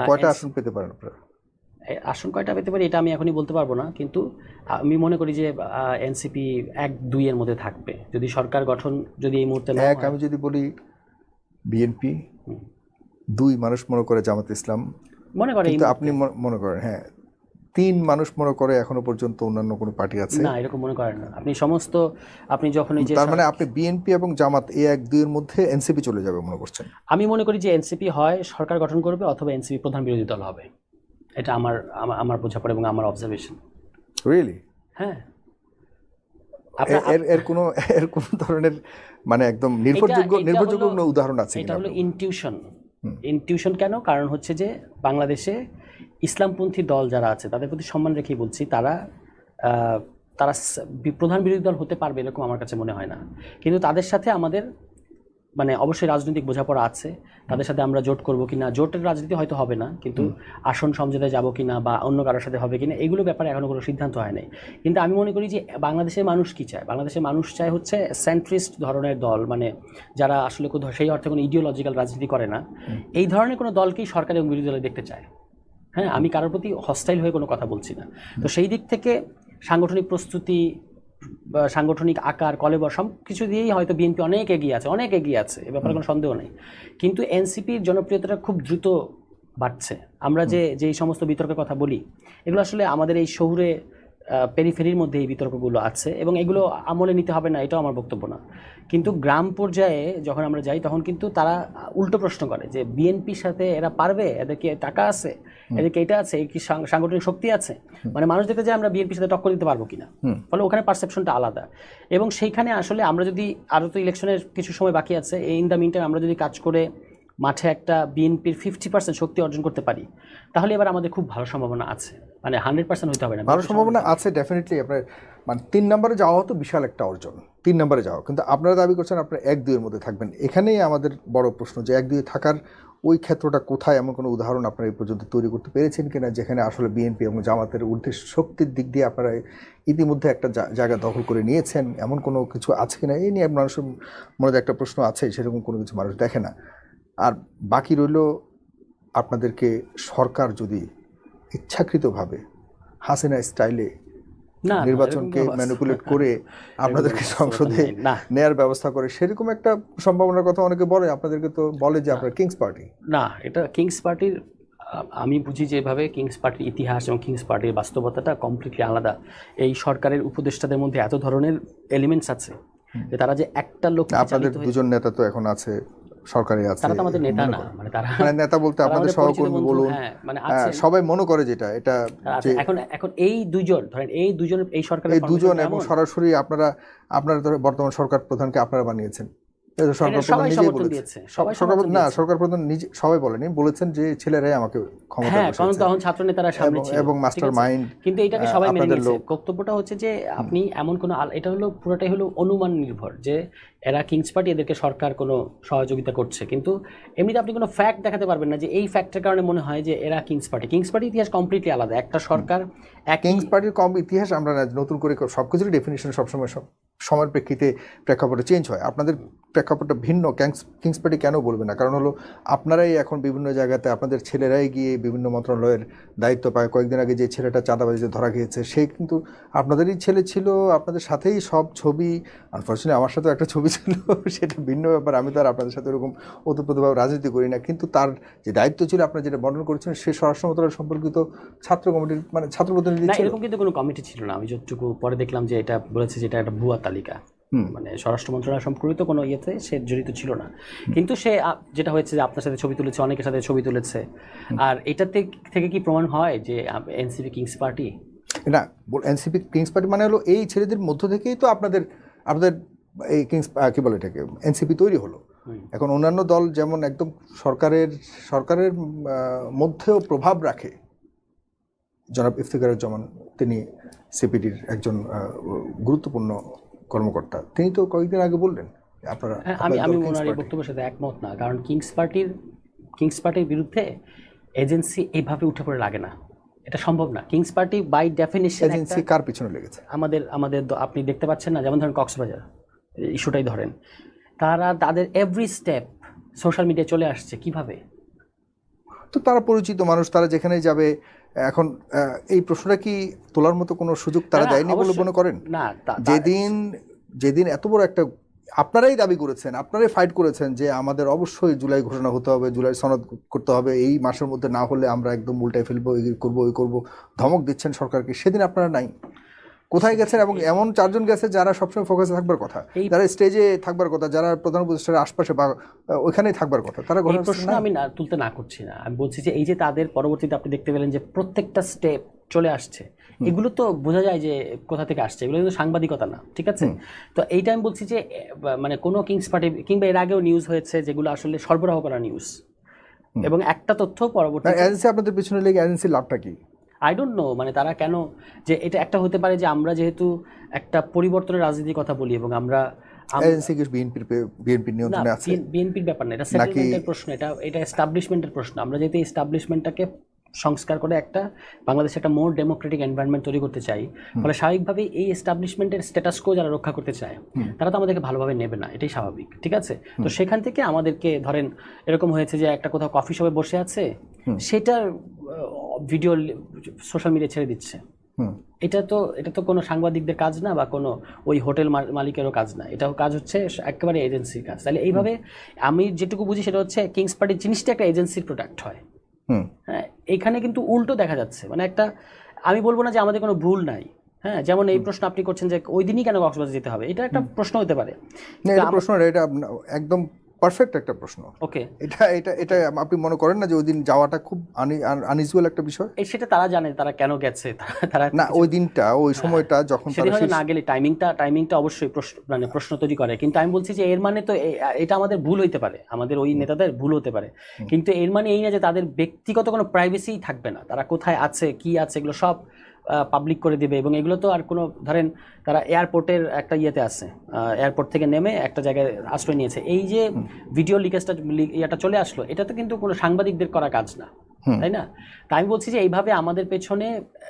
কয়টা আসন পেতে পারেন আপনারা? আসন কয়টা পেতে পারি এটা আমি এখনই বলতে পারবো না, কিন্তু আমি মনে করি যে এনসিপি 1-2 এর মধ্যে থাকবে যদি সরকার গঠন যদি এই মুহূর্তে না হয়। আমি যদি বলি বিএনপি, 2 মানুষ মনে করে জামাত ইসলাম, মনে করে কিন্তু আপনি মনে করেন, হ্যাঁ 3 মানুষ মনে করে এখনো পর্যন্ত অন্যান্য কোনো পার্টি আছে না, এরকম মনে করেন না আপনি যখন এই যে তার মানে আপনি বিএনপি এবং জামাত এই 1-2 এর মধ্যে এনসিপি চলে যাবে মনে করছেন? আমি মনে করি যে এনসিপি হয় সরকার গঠন করবে অথবা এনসিপি প্রধান বিরোধী দল হবে। এটা আমার বোঝাপড়া এবং আমার অবজারভেশন। রিয়েলি? হ্যাঁ এর কোনো ধরনের মানে একদম নির্ভরযোগ্য কোনো উদাহরণ আছে? এটা হলো ইনটিউশন। কেন? কারণ হচ্ছে যে বাংলাদেশে ইসলামপন্থী দল যারা আছে তাদের প্রতি সম্মান রেখেই বলছি, তারা প্রধান বিরোধী দল হতে পারবে এরকম আমার কাছে মনে হয় না। কিন্তু তাদের সাথে আমাদের মানে অবশ্যই রাজনৈতিক বোঝাপড়া আছে। তাদের সাথে আমরা জোট করব কিনা, জোটের রাজনীতি হয়তো হবে না, কিন্তু আসন সমঝোতায় যাব কিনা বা অন্য কারোর সাথে হবে কিনা, এগুলো ব্যাপারে এখনো কোনো সিদ্ধান্ত হয় নাই। কিন্তু আমি মনে করি যে বাংলাদেশের মানুষ কি চায়, বাংলাদেশের মানুষ চায় হচ্ছে সেন্ট্রিস্ট ধরনের দল, মানে যারা আসলে সেই অর্থে কোনো ইডিওলজিক্যাল রাজনীতি করে না, এই ধরনের কোনো দলকেই সরকার এবং বিরোধী দলে দেখতে চায়। হ্যাঁ, আমি কারোর প্রতি হস্টাইল হয়ে কোনো কথা বলছি না। তো সেই দিক থেকে সাংগঠনিক প্রস্তুতি, সাংগঠনিক আকার, কলেবর সব কিছু দিয়েই হয়তো বিএনপি অনেক এগিয়ে আছে, এ ব্যাপারে কোনো সন্দেহ নেই। কিন্তু এনসিপির জনপ্রিয়তাটা খুব দ্রুত বাড়ছে। আমরা যে সমস্ত বিতর্কের কথা বলি, এগুলো আসলে আমাদের এই শহুরে পেরিফেরির মধ্যে এই বিতর্কগুলো আছে, এবং এগুলো আমলে নিতে হবে না, এটাও আমার বক্তব্য না। কিন্তু গ্রাম পর্যায়ে যখন আমরা যাই তখন কিন্তু তারা উল্টো প্রশ্ন করে যে বিএনপির সাথে এরা পারবে, এদেরকে টাকা আছে, এদেরকে এটা আছে, কি সাংগঠনিক শক্তি আছে, মানে মানুষ দেখতে যায় আমরা বিএনপির সাথে টক্কর দিতে পারবো কিনা। ফলে ওখানে পারসেপশনটা আলাদা, এবং সেইখানে আসলে আমরা যদি আরও তো ইলেকশনের কিছু সময় বাকি আছে, ইন দ্য মিন টাইম আমরা যদি কাজ করে মাঠে একটা বিএনপির 50% শক্তি অর্জন করতে পারি, তাহলে এবার আমাদের খুব ভালো সম্ভাবনা আছে। মানে 100% হতে হবে না, ভালো সম্ভাবনা আছে ডেফিনেটলি। আপনার মানে 3 নম্বরে যাওয়া হতো বিশাল একটা অর্জন, 3 নম্বরে যাওয়া, কিন্তু আপনারা দাবি করছেন আপনারা 1-2 এর মধ্যে থাকবেন। এখানেই আমাদের বড় প্রশ্ন যে 1-2 থাকার ওই ক্ষেত্রটা কোথায়, এমন কোনো উদাহরণ আপনারা এই পর্যন্ত তৈরি করতে পেরেছেন কিনা যেখানে আসলে বিএনপি এবং জামাতের ঊর্ধ্বে শক্তির দিক দিয়ে আপনারা ইতিমধ্যে একটা জায়গা দখল করে নিয়েছেন, এমন কোনো কিছু আছে কিনা? এই নিয়ে মানুষের মনে একটা প্রশ্ন আছে, সেরকম কোনো কিছু মানুষ দেখে না। আর বাকি রইল আপনাদেরকে সরকার যদি ইচ্ছাকৃতভাবে হাসিনা স্টাইলে নির্বাচনকে ম্যানিপুলেট করে আপনাদেরকে সংসদে নেয়ার ব্যবস্থা করে, সেরকম একটা সম্ভাবনার কথা অনেকে বলে। আপনাদেরকে তো বলে যে আপনারা কিংস পার্টি। না, এটা কিংস পার্টির আমি বুঝি যেভাবে কিংস পার্টির ইতিহাস এবং কিংস পার্টির বাস্তবতাটা কমপ্লিটলি আলাদা। এই সরকারের উপদেষ্টাদের মধ্যে এত ধরনের এলিমেন্টস আছে যে তারা যে একটা লোক, আপনাদের 2জন নেতা তো এখন আছে সরকারে, আছে, তারা তো আমাদের নেতা না, মানে তারা নেতা বলতে আপনাদের সহকর্মী বলুন, মানে সবাই মনে করে যেটা এটা এখন এই দুইজন ধরেন, এই দুজন এই সরকারের এই দুজন এবং সরাসরি আপনারা বর্তমান সরকার প্রধানকে আপনারা বানিয়েছেন। সরকার প্রধান নিজেই বলেছে, সরকার প্রধান নিজে সবাই বলেছেন যে ছেলেরাই আমাকে ক্ষমতায় বসিয়েছে, কারণ তখন ছাত্র নেতারা সামনে ছিল এবং মাস্টার মাইন্ড, কিন্তু এটাকে সবাই মেনে নিয়েছে। বক্তব্যটা হচ্ছে যে আপনি এমন কোনো, এটা হলো পুরোটাই হলো অনুমান নির্ভর যে এরা কিংস পার্টি, এদেরকে সরকার কোনো সহযোগিতা করছে, কিন্তু এমনিতে আপনি কোনো ফ্যাক্ট দেখাতে পারবেন না যে এই ফ্যাক্টের কারণে মনে হয় যে এরা কিংস পার্টি। কিংস পার্টির ইতিহাস কমপ্লিটলি আলাদা। একটা সরকার কিংস পার্টির কম ইতিহাস আমরা নতুন করে সবকিছুর ডেফিনিশন সবসময় সময়ের প্রেক্ষাপটে চেঞ্জ হয়। আপনাদের প্রেক্ষাপটটা ভিন্ন, কিংস পার্টি কেন বলবে না? কারণ হলো আপনারাই এখন বিভিন্ন জায়গাতে আপনাদের ছেলেরাই গিয়ে বিভিন্ন মন্ত্রণালয়ের দায়িত্ব পায়। কয়েকদিন আগে যে ছেলেটা চাঁদাবাজিতে ধরা গিয়েছে সে কিন্তু আপনাদেরই ছেলে ছিল, আপনাদের সাথেই সব ছবি। আনফর্চুনেটলি আমার সাথেও একটা ছবি ছিল, সেটা ভিন্ন ব্যাপার। আমি তো আর আপনাদের সাথে ওরকম ওতপ্রোতভাবে রাজনীতি করি না, কিন্তু তার যে দায়িত্ব ছিল আপনারা যেটা বর্ণনা করেছেন সে স্বরাষ্ট্র মন্ত্রণালয় সম্পর্কিত ছাত্র কমিটির মানে ছাত্র প্রতিনিধি না, ছিল। এরকম কিন্তু কোনো কমিটি ছিল না। আমি যতটুকু পরে দেখলাম যে এটা বলেছে যেটা একটা ভুয়া তালিকা, মানে স্বরাষ্ট্র মন্ত্রণালয় সম্পর্কিত কোনো ইয়েতে সে জড়িত ছিল না। কিন্তু সে যেটা হয়েছে যে আপনার সাথে ছবি তুলেছে, অনেকের সাথে ছবি তুলেছে। আর এটাতে থেকে কি প্রমাণ হয় যে এনসিপি কিংস পার্টি? না, এনসিপি কিংস পার্টি মানে হলো এই ছেলেদের মধ্য থেকেই তো আপনাদের এই কিংস কি বলে এটাকে এনসিপি তৈরি হলো। এখন অন্যান্য দল যেমন একদম সরকারের মধ্যেও প্রভাব রাখে, জনাব ইফতেখারুজ্জামান তিনি সিপিডির একজন গুরুত্বপূর্ণ কর্মকর্তা, তিনি তো কয়েকদিন আগে বললেন আপনারা। আমি ওনার এই বক্তব্যের সাথে একমত না, কারণ কিংস পার্টির বিরুদ্ধে এজেন্সি এইভাবে উঠে পড়ে লাগে না, এটা সম্ভব না। Kings party by definition agency কার পিছনে লেগেছে? আমাদের আপনি দেখতে পাচ্ছেন না, যেমন ধরেন কক্সবাজার ইস্যুটাই ধরেন, তাদের এভরি স্টেপ সোশ্যাল মিডিয়ায় চলে আসছে কিভাবে। তো তারা পরিচিত মানুষ, তারা যেখানেই যাবে। এখন এই প্রশ্নটা কি তোলার মতো কোনো সুযোগ তারা দেয়নি বলে মনে করেন? না, যেদিন এত বড় একটা আপনারাই দাবি করেছেন, আপনারাই ফাইট করেছেন যে আমাদের অবশ্যই জুলাই ঘোষণা হতে হবে, জুলাই সনদ করতে হবে, এই মাসের মধ্যে না হলে আমরা একদম উল্টাই ফেলবো, এই করবো ওই করবো, ধমক দিচ্ছেন সরকারকে, সেদিন আপনারা নাই। কোথায় গেছেন? এবং এমন চারজন গেছে যারা সবসময় ফোকাসে থাকবার কথা, যারা স্টেজে থাকবার কথা, যারা প্রধান উপদেষ্টার আশপাশে বা ওইখানেই থাকবার কথা, তারা এই প্রশ্ন আমি তুলতে না করছি না। আমি বলছি যে এই যে তাদের পরবর্তীতে আপনি দেখতে পেলেন যে প্রত্যেকটা স্টেপ চলে আসছে, এগুলো তো বোঝা যায় যে কোথা থেকে আসছে, এগুলো কিন্তু সাংবাদিকতা না, ঠিক আছে? তো এইটা আমি বলছি যে মানে কোনো কিংস পার্টি কিংবা এর আগেও নিউজ হয়েছে যেগুলো আসলে সরবরাহ করা নিউজ, এবং একটা তথ্য পরবর্তী এজেন্সি আপনাদের পিছনে লেগে এজেন্সির লাভটা কি? আই ডোন্ট নো, মানে তারা কেন, যে এটা একটা হতে পারে যে আমরা যেহেতু একটা পরিবর্তনের রাজনীতির কথা বলি এবং আমরা এজেন্সি কি বিএনপির নিয়ন্ত্রণে আছে? বিএনপির ব্যাপার না, এটা সেটেলমেন্টের প্রশ্ন, এটা এস্টাবলিশমেন্টের প্রশ্ন। আমরা যেহেতু এস্টাবলিশমেন্টটাকে সংস্কার করে একটা বাংলাদেশে একটা মোর ডেমোক্রেটিক এনভায়রনমেন্ট তৈরি করতে চাই, ফলে স্বাভাবিকভাবেই এই এস্টাবলিশমেন্টের স্ট্যাটাস কো যারা রক্ষা করতে চায় তারা তো আমাদেরকে ভালোভাবে নেবে না, এটাই স্বাভাবিক, ঠিক আছে? তো সেখান থেকে আমাদেরকে ধরেন এরকম হয়েছে যে একটা কোথাও কফি শপে বসে আছে, সেটার ভিডিও সোশ্যাল মিডিয়া ছেড়ে দিচ্ছে। এটা তো কোনো সাংবাদিকদের কাজ না, বা কোনো ওই হোটেল মালিকেরও কাজ না, এটাও কাজ হচ্ছে একেবারে এজেন্সির কাজ। তাহলে এইভাবে আমি যেটুকু বুঝি সেটা হচ্ছে কিংস পার্টির জিনিসটা একটা এজেন্সির প্রোডাক্ট হয়। হ্যাঁ, এইখানে কিন্তু উল্টো দেখা যাচ্ছে, মানে একটা, আমি বলবো না যে আমাদের কোনো ভুল নাই, হ্যাঁ, যেমন এই প্রশ্ন আপনি করছেন যে ওই দিনই কেন কক্সবাজার যেতে হবে, এটা একটা প্রশ্ন হতে পারে। এটা একদম পারফেক্ট একটা প্রশ্ন। ওকে, এটা আপনি মনে করেন না যে ওই দিন যাওয়াটা খুব আনইউজুয়াল একটা বিষয়? সেটা তারা জানে, তারা কেন গেছে, তারা না ওই দিনটা ওই সময়টা যখন তারা না গেলে টাইমিংটা অবশ্যই প্রশ্ন তৈরি করে। কিন্তু আমি বলছি যে এর মানে তো এটা আমাদের ভুল হইতে পারে, আমাদের ওই নেতাদের ভুল হতে পারে, কিন্তু এর মানে এই না যে তাদের ব্যক্তিগত কোনো প্রাইভেসি থাকবে না, তারা কোথায় আছে কি আছে এগুলো সব পাবলিক করে দিবে। এবং এগুলো তো আর কোনো, ধরেন তারা এয়ারপোর্টের একটা ইয়েতে আছে, এয়ারপোর্ট থেকে নেমে একটা জায়গায় আশ্রয় নিয়েছে, এই যে ভিডিও লিকেজটা চলে আসলো, এটা তো কিন্তু কোনো সাংবাদিকদের করা কাজ না, তাই না? তাই আমি বলছি যে এইভাবে আমাদের পেছনে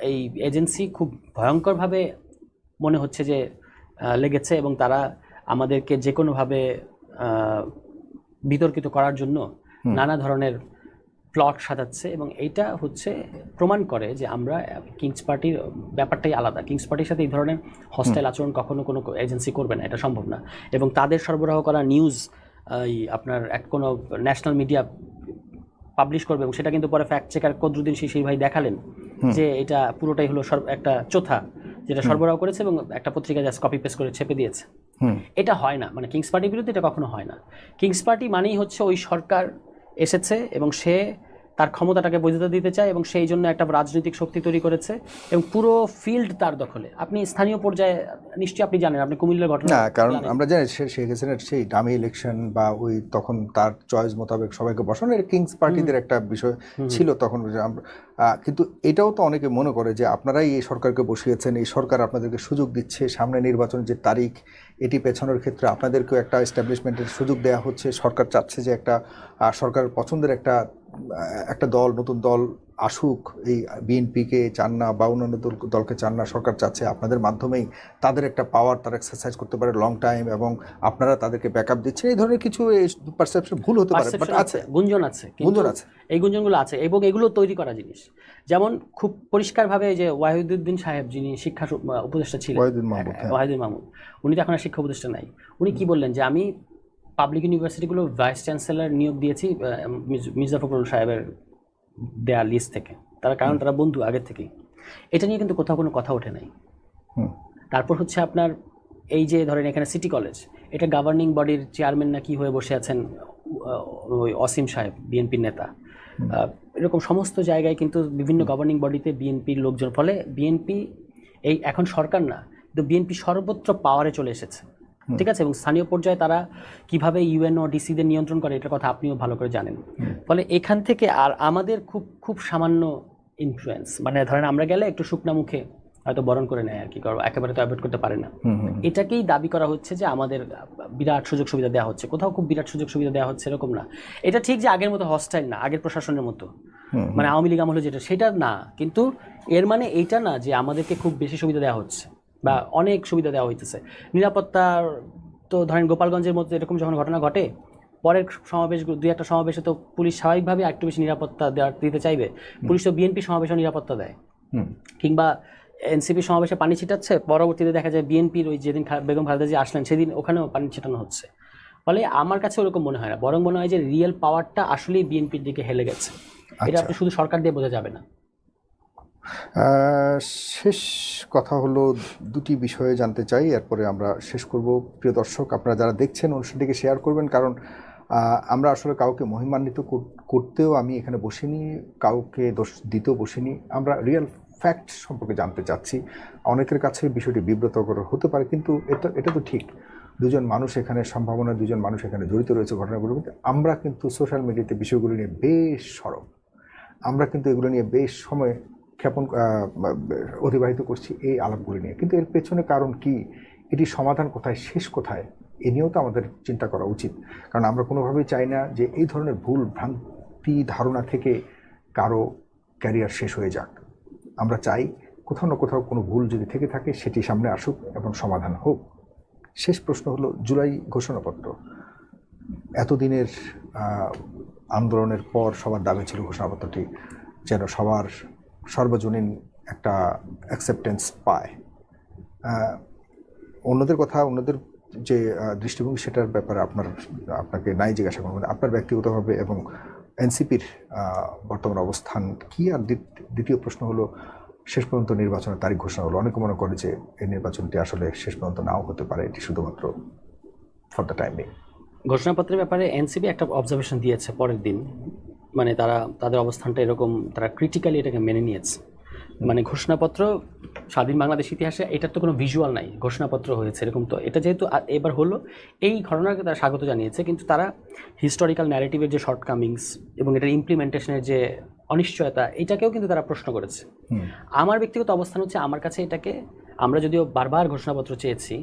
এই এজেন্সি খুব ভয়ঙ্করভাবে মনে হচ্ছে যে লেগেছে, এবং তারা আমাদেরকে যে কোনোভাবে বিতর্কিত করার জন্য নানা ধরনের প্লট সাজাচ্ছে। এবং এইটা হচ্ছে প্রমাণ করে যে আমরা কিংস পার্টির ব্যাপারটাই আলাদা। কিংস পার্টির সাথে এই ধরনের হস্টাইল আচরণ কখনো কোনো এজেন্সি করবে না, এটা সম্ভব না। এবং তাদের সরবরাহ করা নিউজ আপনার কোনো ন্যাশনাল মিডিয়া পাবলিশ করবে, এবং সেটা কিন্তু পরে ফ্যাক্ট চেকার কদরুদ্দিন শিশির ভাই দেখালেন যে এটা পুরোটাই হলো একটা চোথা, যেটা সরবরাহ করেছে এবং একটা পত্রিকা জাস্ট কপি পেস্ট করে ছেপে দিয়েছে। এটা হয় না, মানে কিংস পার্টির বিরুদ্ধে এটা কখনো হয় না। কিংস পার্টি মানেই হচ্ছে ওই সরকার এসেছে এবং সে তার ক্ষমতাটাকে বৈধতা দিতে চায়, এবং সেই জন্য একটা রাজনৈতিক শক্তি তৈরি করেছে, এবং পুরো ফিল্ড তার দখলে। আপনি স্থানীয় পর্যায়ে নিশ্চয়ই আপনি জানেন, আপনি কুমিল্লার ঘটনা, না কারণ আমরা জানি শেখ হাসিনার সেই ডামি ইলেকশন বা ওই তখন তার চয়েস মোতাবেক সবাইকে বসানো, এটা কিংস পার্টিদের একটা বিষয় ছিল তখন। কিন্তু এটাও তো অনেকে মনে করে যে আপনারাই এই সরকারকে বসিয়েছেন, এই সরকার আপনাদেরকে সুযোগ দিচ্ছে, সামনে নির্বাচনের যে তারিখ এটি পেছানোর ক্ষেত্রে আপনাদেরকেও একটা এস্টাবলিশমেন্টের সুযোগ দেওয়া হচ্ছে। সরকার চাচ্ছে যে একটা সরকারের পছন্দের একটা দল, নতুন দল আসুক, এই বিএনপিকে চান না বা অন্যান্য দলকে চান না, সরকার চাচ্ছে আপনাদের মাধ্যমেই তাদের একটা পাওয়ার তারা এক্সারসাইজ করতে পারে লং টাইম, এবং আপনারা তাদেরকে ব্যাকআপ দিচ্ছেন, এই ধরনের কিছু পারসেপশন ভুল হতে পারে, বাট পারসেপশন আছে, আছে, গুঞ্জন আছে, গুঞ্জন আছে। এই গুঞ্জনগুলো আছে এবং এগুলো তৈরি করা জিনিস। যেমন খুব পরিষ্কারভাবে যে ওয়াহিদুদ্দিন সাহেব, যিনি শিক্ষা উপদেষ্টা ছিলেন, ওয়াহিদুল মাহমুদ, হ্যাঁ। ওয়াহিদুল মাহমুদ, উনি তো এখন আর শিক্ষা উপদেষ্টা নাই। উনি কি বললেন যে আমি পাবলিক ইউনিভার্সিটিগুলো ভাইস চ্যান্সেলর নিয়োগ দিয়েছি মির্জা ফখরুল সাহেবের দেয়া লিস্ট থেকে, তার কারণ তারা বন্ধু আগের থেকেই। এটা নিয়ে কিন্তু কোথাও কোনো কথা ওঠে নাই। তারপর হচ্ছে আপনার এই যে ধরেন এখানে সিটি কলেজ, এটা গভর্নিং বডির চেয়ারম্যান না কি হয়ে বসে আছেন ওই অসীম সাহেব, বিএনপির নেতা। এরকম সমস্ত জায়গায় কিন্তু বিভিন্ন গভর্নিং বডিতে বিএনপির লোকজন, ফলে বিএনপি এই এখন সরকার না, কিন্তু বিএনপি সর্বত্র পাওয়ারে চলে এসেছে, ঠিক আছে। এবং স্থানীয় পর্যায়ে তারা কিভাবে ইউএনও ডিসিদের নিয়ন্ত্রণ করে এটার কথা আপনিও ভালো করে জানেন। ফলে এখান থেকে আর আমাদের খুব খুব সামান্য ইনফ্লুয়েন্স, মানে ধরেন আমরা গেলে একটু শুকনা মুখে হয়তো বরণ করে নেয় আর কি, একেবারে তো অ্যাভয়েড করতে পারে না। এটাকেই দাবি করা হচ্ছে যে আমাদের বিরাট সুযোগ সুবিধা দেওয়া হচ্ছে, কোথাও খুব বিরাট সুযোগ সুবিধা দেওয়া হচ্ছে এরকম না। এটা ঠিক যে আগের মতো হস্টাইল না, আগের প্রশাসনের মতো, মানে আওয়ামী লীগ আমলে যেটা, সেটা না, কিন্তু এর মানে এইটা না যে আমাদেরকে খুব বেশি সুবিধা দেওয়া হচ্ছে বা অনেক সুবিধা দেওয়া হইতেছে। নিরাপত্তার তো ধরেন গোপালগঞ্জের মধ্যে এরকম যখন ঘটনা ঘটে, পরের সমাবেশ, দুই একটা সমাবেশে তো পুলিশ স্বাভাবিকভাবে একটু বেশি নিরাপত্তা দিতে চাইবে। পুলিশ তো বিএনপি সমাবেশে নিরাপত্তা দেয়, কিংবা এনসিপি সমাবেশে পানি ছিটাচ্ছে, পরবর্তীতে দেখা যায় বিএনপির ওই যেদিন বেগম খালেদা জিয়া আসলেন সেদিন ওখানেও পানি ছিটানো হচ্ছে। ফলে আমার কাছে ওরকম মনে হয় না, বরং মনে হয় যে রিয়েল পাওয়ারটা আসলেই বিএনপির দিকে হেলে গেছে। এটা আপনি শুধু সরকার দিয়ে বোঝা যাবে না। শেষ কথা হলো, দুটি বিষয়ে জানতে চাই, এরপরে আমরা শেষ করব। প্রিয় দর্শক, আপনারা যারা দেখছেন অনুষ্ঠানটিকে শেয়ার করবেন, কারণ আমরা আসলে কাউকে মহিমান্বিত করতেও আমি এখানে বসিনি, কাউকে দোষ দিতেও বসিনি, আমরা রিয়েল ফ্যাক্ট সম্পর্কে জানতে চাচ্ছি। অনেকের কাছে বিষয়টি বিব্রতকর হতে পারে, কিন্তু এটা তো ঠিক, দুজন মানুষ এখানে, সম্ভাবনা দুজন মানুষ এখানে জড়িত রয়েছে ঘটনাগুলোর মধ্যে। আমরা কিন্তু সোশ্যাল মিডিয়াতে বিষয়গুলো নিয়ে বেশ সরব, আমরা কিন্তু এগুলো নিয়ে বেশ সময় অতিবাহিত করছি এই আলাপগুলো নিয়ে, কিন্তু এর পেছনে কারণ কি, এটি সমাধান কোথায়, শেষ কোথায়, এ নিয়েও তো আমাদের চিন্তা করা উচিত। কারণ আমরা কোনোভাবেই চাই না যে এই ধরনের ভুল ভ্রান্তি ধারণা থেকে কারো ক্যারিয়ার শেষ হয়ে যাক। আমরা চাই কোথাও না কোথাও কোনো ভুল যদি থেকে থাকে সেটি সামনে আসুক এবং সমাধান হোক। শেষ প্রশ্ন হলো, জুলাই ঘোষণাপত্র, এতদিনের আন্দোলনের পর সবার দাবি ছিল ঘোষণাপত্রটি যেন সবার সর্বজনীন একটা অ্যাকসেপ্টেন্স পায়। অন্যদের কথা, অন্যদের যে দৃষ্টিভঙ্গি, সেটার ব্যাপারে আপনাকে নাই জিজ্ঞাসা করবেন, আপনার ব্যক্তিগতভাবে এবং এনসিপির বর্তমান অবস্থান কি। আর দ্বিতীয় প্রশ্ন হলো, শেষ পর্যন্ত নির্বাচনের তারিখ ঘোষণা হলো, অনেকে মনে করে যে এই নির্বাচনটি আসলে শেষ পর্যন্ত নাও হতে পারে, এটি শুধুমাত্র ফর দ্য টাইম বিং। ঘোষণাপত্রের ব্যাপারে এনসিপি একটা অবজারভেশন দিয়েছে পরের দিন, মানে তাদের অবস্থানটা এরকম, তারা ক্রিটিক্যালি এটাকে মেনে নিয়েছে। মানে ঘোষণাপত্র স্বাধীন বাংলাদেশ ইতিহাসে এটার তো কোনো ভিজুয়াল নাই, ঘোষণাপত্র হয়েছে এরকম, তো এটা যেহেতু এবার হলো, এই ঘটনাকে তারা স্বাগত জানিয়েছে, কিন্তু তারা হিস্টোরিক্যাল ন্যারেটিভের যে শর্টকামিংস এবং এটার ইমপ্লিমেন্টেশনের যে অনিশ্চয়তা, এটাকেও কিন্তু তারা প্রশ্ন করেছে। আমার ব্যক্তিগত অবস্থান হচ্ছে, আমার কাছে এটাকে, আমরা যদিও বারবার ঘোষণাপত্র চেয়েছি,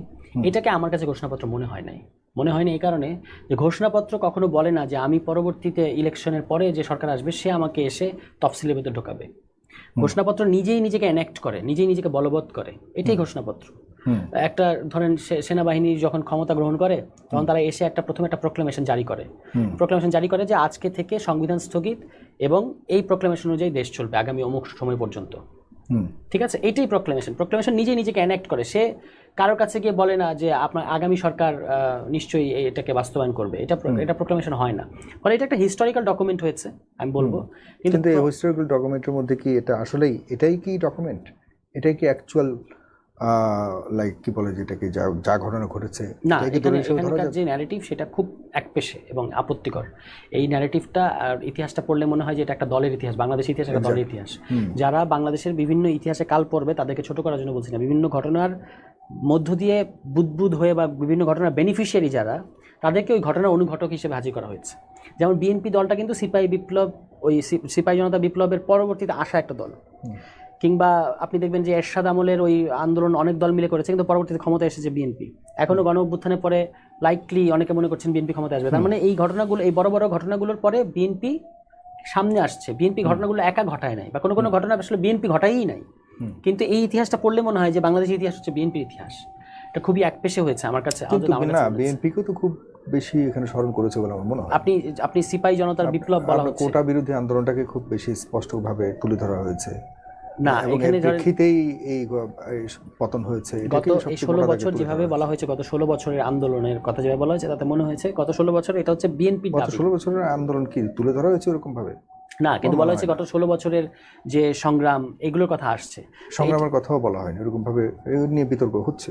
এটাকে আমার কাছে ঘোষণাপত্র মনে হয় নাই। মনে হয়নি এই কারণে যে ঘোষণাপত্র কখনো বলে না যে আমি পরবর্তীতে ইলেকশনের পরে যে সরকার আসবে সে আমাকে এসে তফসিলের ভেতর ঢোকাবে। ঘোষণাপত্র নিজেই নিজেকে এনাক্ট করে, নিজেই নিজেকে বলবৎ করে, এটাই ঘোষণাপত্র। একটা ধরেন সেনাবাহিনী যখন ক্ষমতা গ্রহণ করে, তখন তারা এসে প্রথমে একটা প্রোক্লেমেশন জারি করে যে আজকে থেকে সংবিধান স্থগিত এবং এই প্রোক্লেমেশন অনুযায়ী দেশ চলবে আগামী অমুক সময় পর্যন্ত। ঠিক আছে, এইটাই প্রোক্লেমেশন নিজেই নিজেকে এনাক্ট করে। সে কারোর কাছে গিয়ে বলে না যে আপনার আগামী সরকার নিশ্চয়ই এটাকে বাস্তবায়ন করবে, এটা প্রোক্লেমেশন হয় না। ফলে এটা একটা হিস্টোরিক্যাল ডকুমেন্ট হয়েছে আমি বলবো। কিন্তু এই হিস্টোরিক্যাল ডকুমেন্টের মধ্যে কি এটা আসলেই এটাই কি ডকুমেন্ট, এটাই কি অ্যাকচুয়াল লাইক কি বলে যেটাকে যা ঘটনা ঘটেছে না? এখানকার যে ন্যারেটিভ সেটা খুব একপেশে এবং আপত্তিকর। এই ন্যারেটিভটা আর ইতিহাসটা পড়লে মনে হয় যে এটা একটা দলের ইতিহাস, বাংলাদেশের ইতিহাস একটা দলের ইতিহাস। যারা বাংলাদেশের বিভিন্ন ইতিহাসে কাল পড়বে তাদেরকে ছোট করার জন্য বলছি না, বিভিন্ন ঘটনার মধ্য দিয়ে বুদবুদ হয়ে বা বিভিন্ন ঘটনার বেনিফিশিয়ারি যারা, তাদেরকে ওই ঘটনার অনুঘটক হিসেবে হাজির করা হয়েছে। যেমন বিএনপি দলটা কিন্তু সিপাহী বিপ্লব, ওই সিপাহী জনতা বিপ্লবের পরবর্তীতে আসা একটা দল। কিংবা আপনি দেখবেন যে এরশাদ আমলের ওই আন্দোলন অনেক দল মিলে করেছে, কিন্তু পরবর্তীতে ক্ষমতা এসেছে বিএনপি। এখনও গণ অভ্যুত্থানের পরে লাইকলি অনেকে মনে করছেন বিএনপি ক্ষমতা আসবে। তার মানে এই ঘটনাগুলো, এই বড় বড় ঘটনাগুলোর পরে বিএনপি সামনে আসছে। বিএনপি ঘটনাগুলো একা ঘটায় নাই, বা কোনো কোনো ঘটনা আসলে বিএনপি ঘটায়ই নাই, কিন্তু এই ইতিহাসটা পড়লে মনে হয় যে বাংলাদেশের ইতিহাস হচ্ছে বিএনপির ইতিহাস। এটা খুবই একপেশে হয়েছে আমার কাছে। কিন্তু না, বিএনপিকে তো খুব বেশি এখানে স্মরণ করেছে বলে আমার মনে হয়। আপনি সিপাহী জনতার বিপ্লব বলা হচ্ছে, কোটা বিরোধী আন্দোলনটাকে খুব বেশি স্পষ্টভাবে তুলে ধরা হয়েছে না এখানে প্রেক্ষিতেই এই পতন হয়েছে। গত 16 বছর যেভাবে বলা হয়েছে, গত 16 বছরের আন্দোলনের কথা যেভাবে বলা হয়েছে, তাতে মনে হয়েছে গত 16 বছর এটা হচ্ছে বিএনপির গত 16 বছরের আন্দোলন কি তুলে ধরা হয়েছে এরকম ভাবে? না, কিন্তু বলা হয়েছে গত 16 বছরের যে সংগ্রাম, এগুলোর কথা আসছে। সংগ্রামের কথাও বলা হয়নি এরকম ভাবে, এই নিয়ে বিতর্ক হচ্ছে।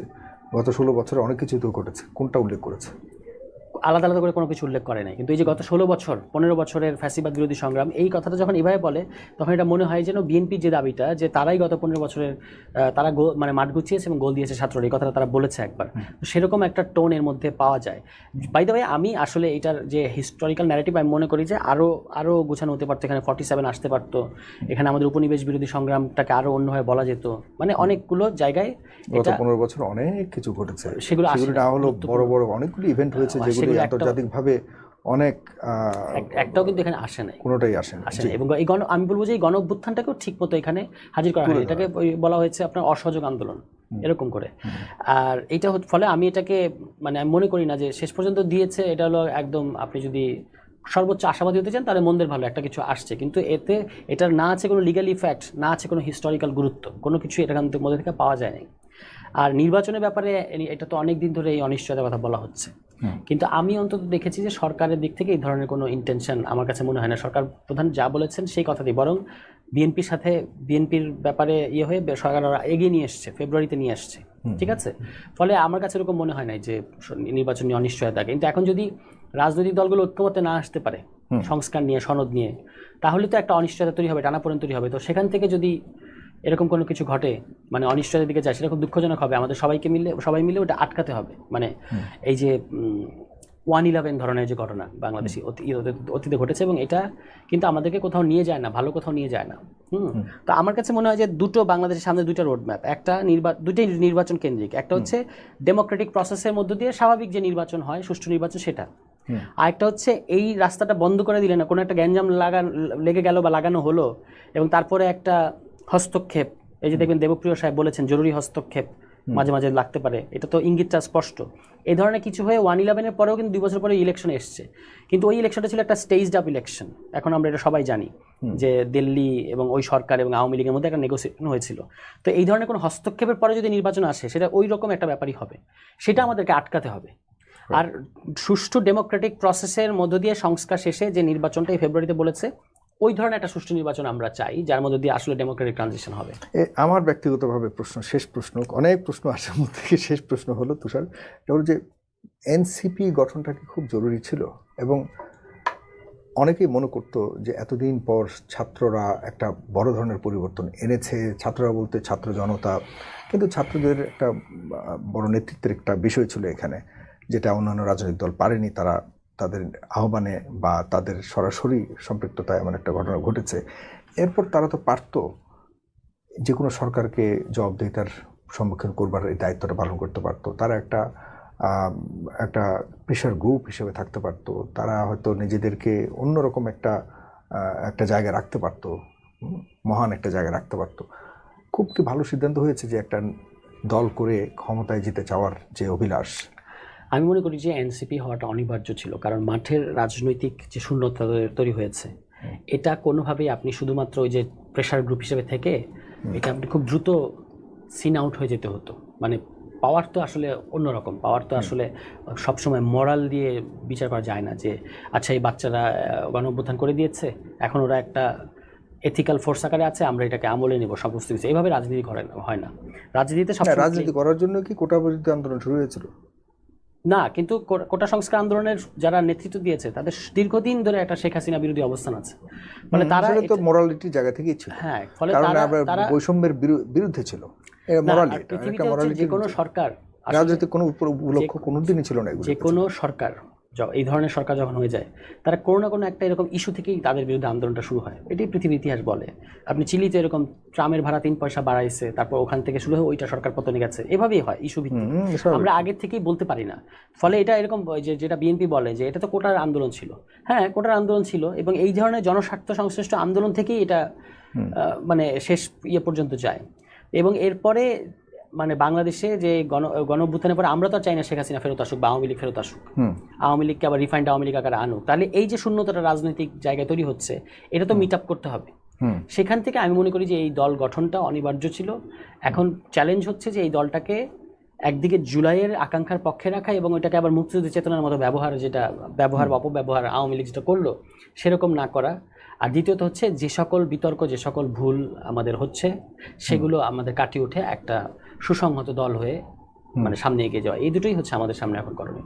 গত 16 বছরে অনেক কিছু তো ঘটেছে, কোনটা উল্লেখ করেছে? আলাদা আলাদা করে কোনো কিছু উল্লেখ করে নাই, কিন্তু এই যে গত 16 বছর 15 বছরের ফ্যাসিবাদ বিরোধী সংগ্রাম, এই কথাটা যখন এভাবে বলে তখন এটা মনে হয় যেন বিএনপির যে দাবিটা, যে তারাই গত 15 বছরের তারা মানে মাঠ গুছিয়েছে এবং গোল দিয়েছে ছাত্ররা, এই কথাটা তারা বলেছে একবার, তো সেরকম একটা টোন এর মধ্যে পাওয়া যায়। বাই দ্য ওয়ে, আমি আসলে এটার যে হিস্টোরিক্যাল ন্যারেটিভ, আমি মনে করি যে আরও গোছানো হতে পারতো, এখানে 47 আসতে পারতো, এখানে আমাদের উপনিবেশ বিরোধী সংগ্রামটাকে আরও অন্যভাবে বলা যেত, মানে অনেকগুলো জায়গায় গত 15 বছর অনেক কিছু ঘটেছে। সেগুলো না হলো বড় বড় অনেকগুলো ইভেন্ট হয়েছে যেগুলো আন্তর্জাতিকভাবে অনেক, একটাও কিন্তু এখানে আসে নাই, কোনোটাই আসে না। এবং এই আমি বলবো যে এই গণ অভ্যুত্থানটাকেও ঠিক মতো এখানে হাজির করা হয়। এটাকে বলা হয়েছে আপনার অসহযোগ আন্দোলন এরকম করে। আর এইটা ফলে আমি এটাকে মানে আমি মনে করি না যে শেষ পর্যন্ত দিয়েছে, এটা হলো একদম, আপনি যদি সর্বোচ্চ আশাবাদী হতে চান তাহলে মন্দের ভালো একটা কিছু আসছে, কিন্তু এটার না আছে কোনো লিগ্যাল ইফেক্ট, না আছে কোনো হিস্টোরিক্যাল গুরুত্ব, কোনো কিছু এটার মধ্যে থেকে পাওয়া যায় নাই। আর নির্বাচনের ব্যাপারে এটা তো অনেক দিন ধরে এই অনিশ্চয়তার কথা বলা হচ্ছে, কিন্তু আমি অন্তত দেখেছি যে সরকারের দিক থেকে এই ধরনের কোনো ইন্টেনশন আমার কাছে মনে হয় না। সরকার প্রধান যা বলেছেন সেই কথা দিয়ে, বরং বিএনপির সাথে বিএনপির ব্যাপারে হয়ে সরকার এগিয়ে নিয়ে এসছে, ফেব্রুয়ারিতে নিয়ে আসছে, ঠিক আছে। ফলে আমার কাছে এরকম মনে হয় না যে নির্বাচন নিয়ে অনিশ্চয়তা। কিন্তু এখন যদি রাজনৈতিক দলগুলো ঐক্যমতে না আসতে পারে সংস্কার নিয়ে, সনদ নিয়ে, তাহলে তো একটা অনিশ্চয়তা তৈরি হবে, টানাপোড়েন তৈরি হবে। তো সেখান থেকে যদি এরকম কোনো কিছু ঘটে, মানে অনিশ্চয়তার দিকে যায়, সেটা খুব দুঃখজনক হবে। আমাদের সবাই মিলে ওটা আটকাতে হবে। মানে এই যে 1/11 ধরনের যে ঘটনা বাংলাদেশে অতীতে ঘটেছে, এবং এটা কিন্তু আমাদেরকে কোথাও নিয়ে যায় না, ভালো কোথাও নিয়ে যায় না। তো আমার কাছে মনে হয় যে বাংলাদেশের সামনে দুটো রোড ম্যাপ, দুটোই নির্বাচন কেন্দ্রিক। একটা হচ্ছে ডেমোক্রেটিক প্রসেসের মধ্য দিয়ে স্বাভাবিক যে নির্বাচন হয়, সুষ্ঠু নির্বাচন, সেটা। আর একটা হচ্ছে এই রাস্তাটা বন্ধ করে দিলে না, কোনো একটা গ্যাঞ্জাম লেগে গেল বা লাগানো হলো, এবং তারপরে একটা হস্তক্ষেপ, এই যে দেখবেন দেবপ্রিয় সাহেব বলেছেন জরুরি হস্তক্ষেপ মাঝে মাঝে লাগতে পারে, এটা তো ইঙ্গিতটা স্পষ্ট। এই ধরনের কিছু হয়ে 1/11-এর পরেও কিন্তু 2 বছর পরে ইলেকশন এসছে, কিন্তু ওই ইলেকশনটা ছিল একটা স্টেজড আপ ইলেকশন। এখন আমরা এটা সবাই জানি যে দিল্লি এবং ওই সরকার এবং আওয়ামী লীগের মধ্যে একটা নেগোসিয়েশন হয়েছিল। তো এই ধরনের কোনো হস্তক্ষেপের পরে যদি নির্বাচন আসে, সেটা ওই রকম একটা ব্যাপারই হবে, সেটা আমাদেরকে আটকাতে হবে। আর সুষ্ঠু ডেমোক্রেটিক প্রসেসের মধ্য দিয়ে সংস্কার শেষে যে নির্বাচনটা এই ফেব্রুয়ারিতে বলেছে, ওই ধরনের একটা সুষ্ঠু নির্বাচন আমরা চাই, যার মধ্যে দিয়ে আসলে ডেমোক্রেটিক ট্রানজিশন হবে। আমার ব্যক্তিগতভাবে শেষ প্রশ্ন, অনেক প্রশ্ন আসার মধ্যে থেকে শেষ প্রশ্ন হলো তুষার, এটা হলো যে এনসিপি গঠনটা কি খুব জরুরি ছিল? এবং অনেকেই মনে করতো যে এতদিন পর ছাত্ররা একটা বড় ধরনের পরিবর্তন এনেছে, ছাত্ররা বলতে ছাত্র জনতা, কিন্তু ছাত্রদের একটা বড় নেতৃত্বের একটা বিষয় ছিল এখানে, যেটা অন্যান্য রাজনৈতিক দল পারেনি। তারা তাদের আহ্বানে বা তাদের সরাসরি সম্পৃক্ততায় এমন একটা ঘটনা ঘটেছে। এরপর তারা তো পারতো যে কোনো সরকারকে জবাবদিহিতার সম্মুখীন করবার এই দায়িত্বটা পালন করতে পারতো। তারা একটা প্রেশার গ্রুপ হিসেবে থাকতে পারতো। তারা হয়তো নিজেদেরকে অন্যরকম একটা জায়গায় রাখতে পারতো, মহান একটা জায়গায় রাখতে পারতো। খুব কি ভালো সিদ্ধান্ত হয়েছে যে একটা দল করে ক্ষমতায় যেতে চাওয়ার যে অভিলাষ? আমি মনে করি যে এনসিপি হওয়াটা অনিবার্য ছিল, কারণ মাঠের রাজনৈতিক যে শূন্যতা তৈরি হয়েছে, এটা কোনোভাবেই আপনি শুধুমাত্র ওই যে প্রেশার গ্রুপ হিসেবে থেকে এটা আপনি খুব দ্রুত সিন আউট হয়ে যেতে হতো। মানে পাওয়ার তো আসলে অন্যরকম, পাওয়ার তো আসলে সবসময় মরাল দিয়ে বিচার করা যায় না, যে আচ্ছা এই বাচ্চারা গণঅভ্যুত্থান করে দিয়েছে, এখন ওরা একটা এথিক্যাল ফোর্স আকারে আছে, আমরা এটাকে আমলে নেব সমস্ত কিছু, এইভাবে রাজনীতি হয় না। রাজনীতিতে রাজনীতি করার জন্য কি কোটা বিরোধী আন্দোলন শুরু হয়েছিল? না, কিন্তু কোটা সংস্কার আন্দোলনের যারা নেতৃত্ব দিয়েছে তাদের দীর্ঘদিন ধরে একটা শেখ হাসিনা বিরোধী অবস্থান আছে। ফলে তারা তো মোরালিটির জায়গা থেকেই ছিল। হ্যাঁ, ফলে তারা বৈষম্যের বিরুদ্ধে ছিল। যে কোনো সরকার, রাজনীতির কোনো উপলক্ষ্য কোনোদিনই ছিল না। যে কোনো সরকার এই ধরনের সরকার যখন হয়ে যায়, তারা কোনো না কোনো একটা এরকম ইস্যু থেকেই তাদের বিরুদ্ধে আন্দোলনটা শুরু হয়। এটাই পৃথিবীর ইতিহাস বলে। আপনি চিলিতে এরকম ট্রামের ভাড়া 3 পয়সা বাড়াইছে, তারপর ওখান থেকে শুরু হয়ে ওইটা সরকার পতনে গেছে, এভাবেই হয় ইস্যু ভিত্তিক। আমরা আগে থেকেই বলতে পারি না, ফলে এটা এরকম যেটা বিএনপি বলে যে এটা তো কোটার আন্দোলন ছিল। হ্যাঁ, কোটার আন্দোলন ছিল, এবং এই ধরনের জনস্বার্থ সংশ্লিষ্ট আন্দোলন থেকেই এটা মানে শেষ পর্যন্ত যায়। এবং এরপরে মানে বাংলাদেশে যে গণ অভ্যুত্থানের পরে আমরা তো চাই না শেখ হাসিনা ফেরত আসুক বা আওয়ামী লীগ ফেরত আসুক, আওয়ামী লীগকে আবার রিফাইন্ড আওয়ামী লীগ আকারে আনুক। তাহলে এই যে শূন্যতাটা রাজনৈতিক জায়গায় তৈরি হচ্ছে, এটা তো মিট আপ করতে হবে। সেখান থেকে আমি মনে করি যে এই দল গঠনটা অনিবার্য ছিল। এখন চ্যালেঞ্জ হচ্ছে যে এই দলটাকে একদিকে জুলাইয়ের আকাঙ্ক্ষার পক্ষে রাখা, এবং ওইটাকে আবার মুক্তিযুদ্ধ চেতনার মতো যেটা ব্যবহার বা অপব্যবহার আওয়ামী লীগ যেটা করলো সেরকম না করা। আর দ্বিতীয়ত হচ্ছে যে সকল বিতর্ক, যে সকল ভুল আমাদের হচ্ছে, সেগুলো আমাদের কাটিয়ে উঠে একটা সুসংহত দল হয়ে মানে সামনে এগিয়ে যাওয়া। এই দুটোই হচ্ছে আমাদের সামনে এখন করণীয়।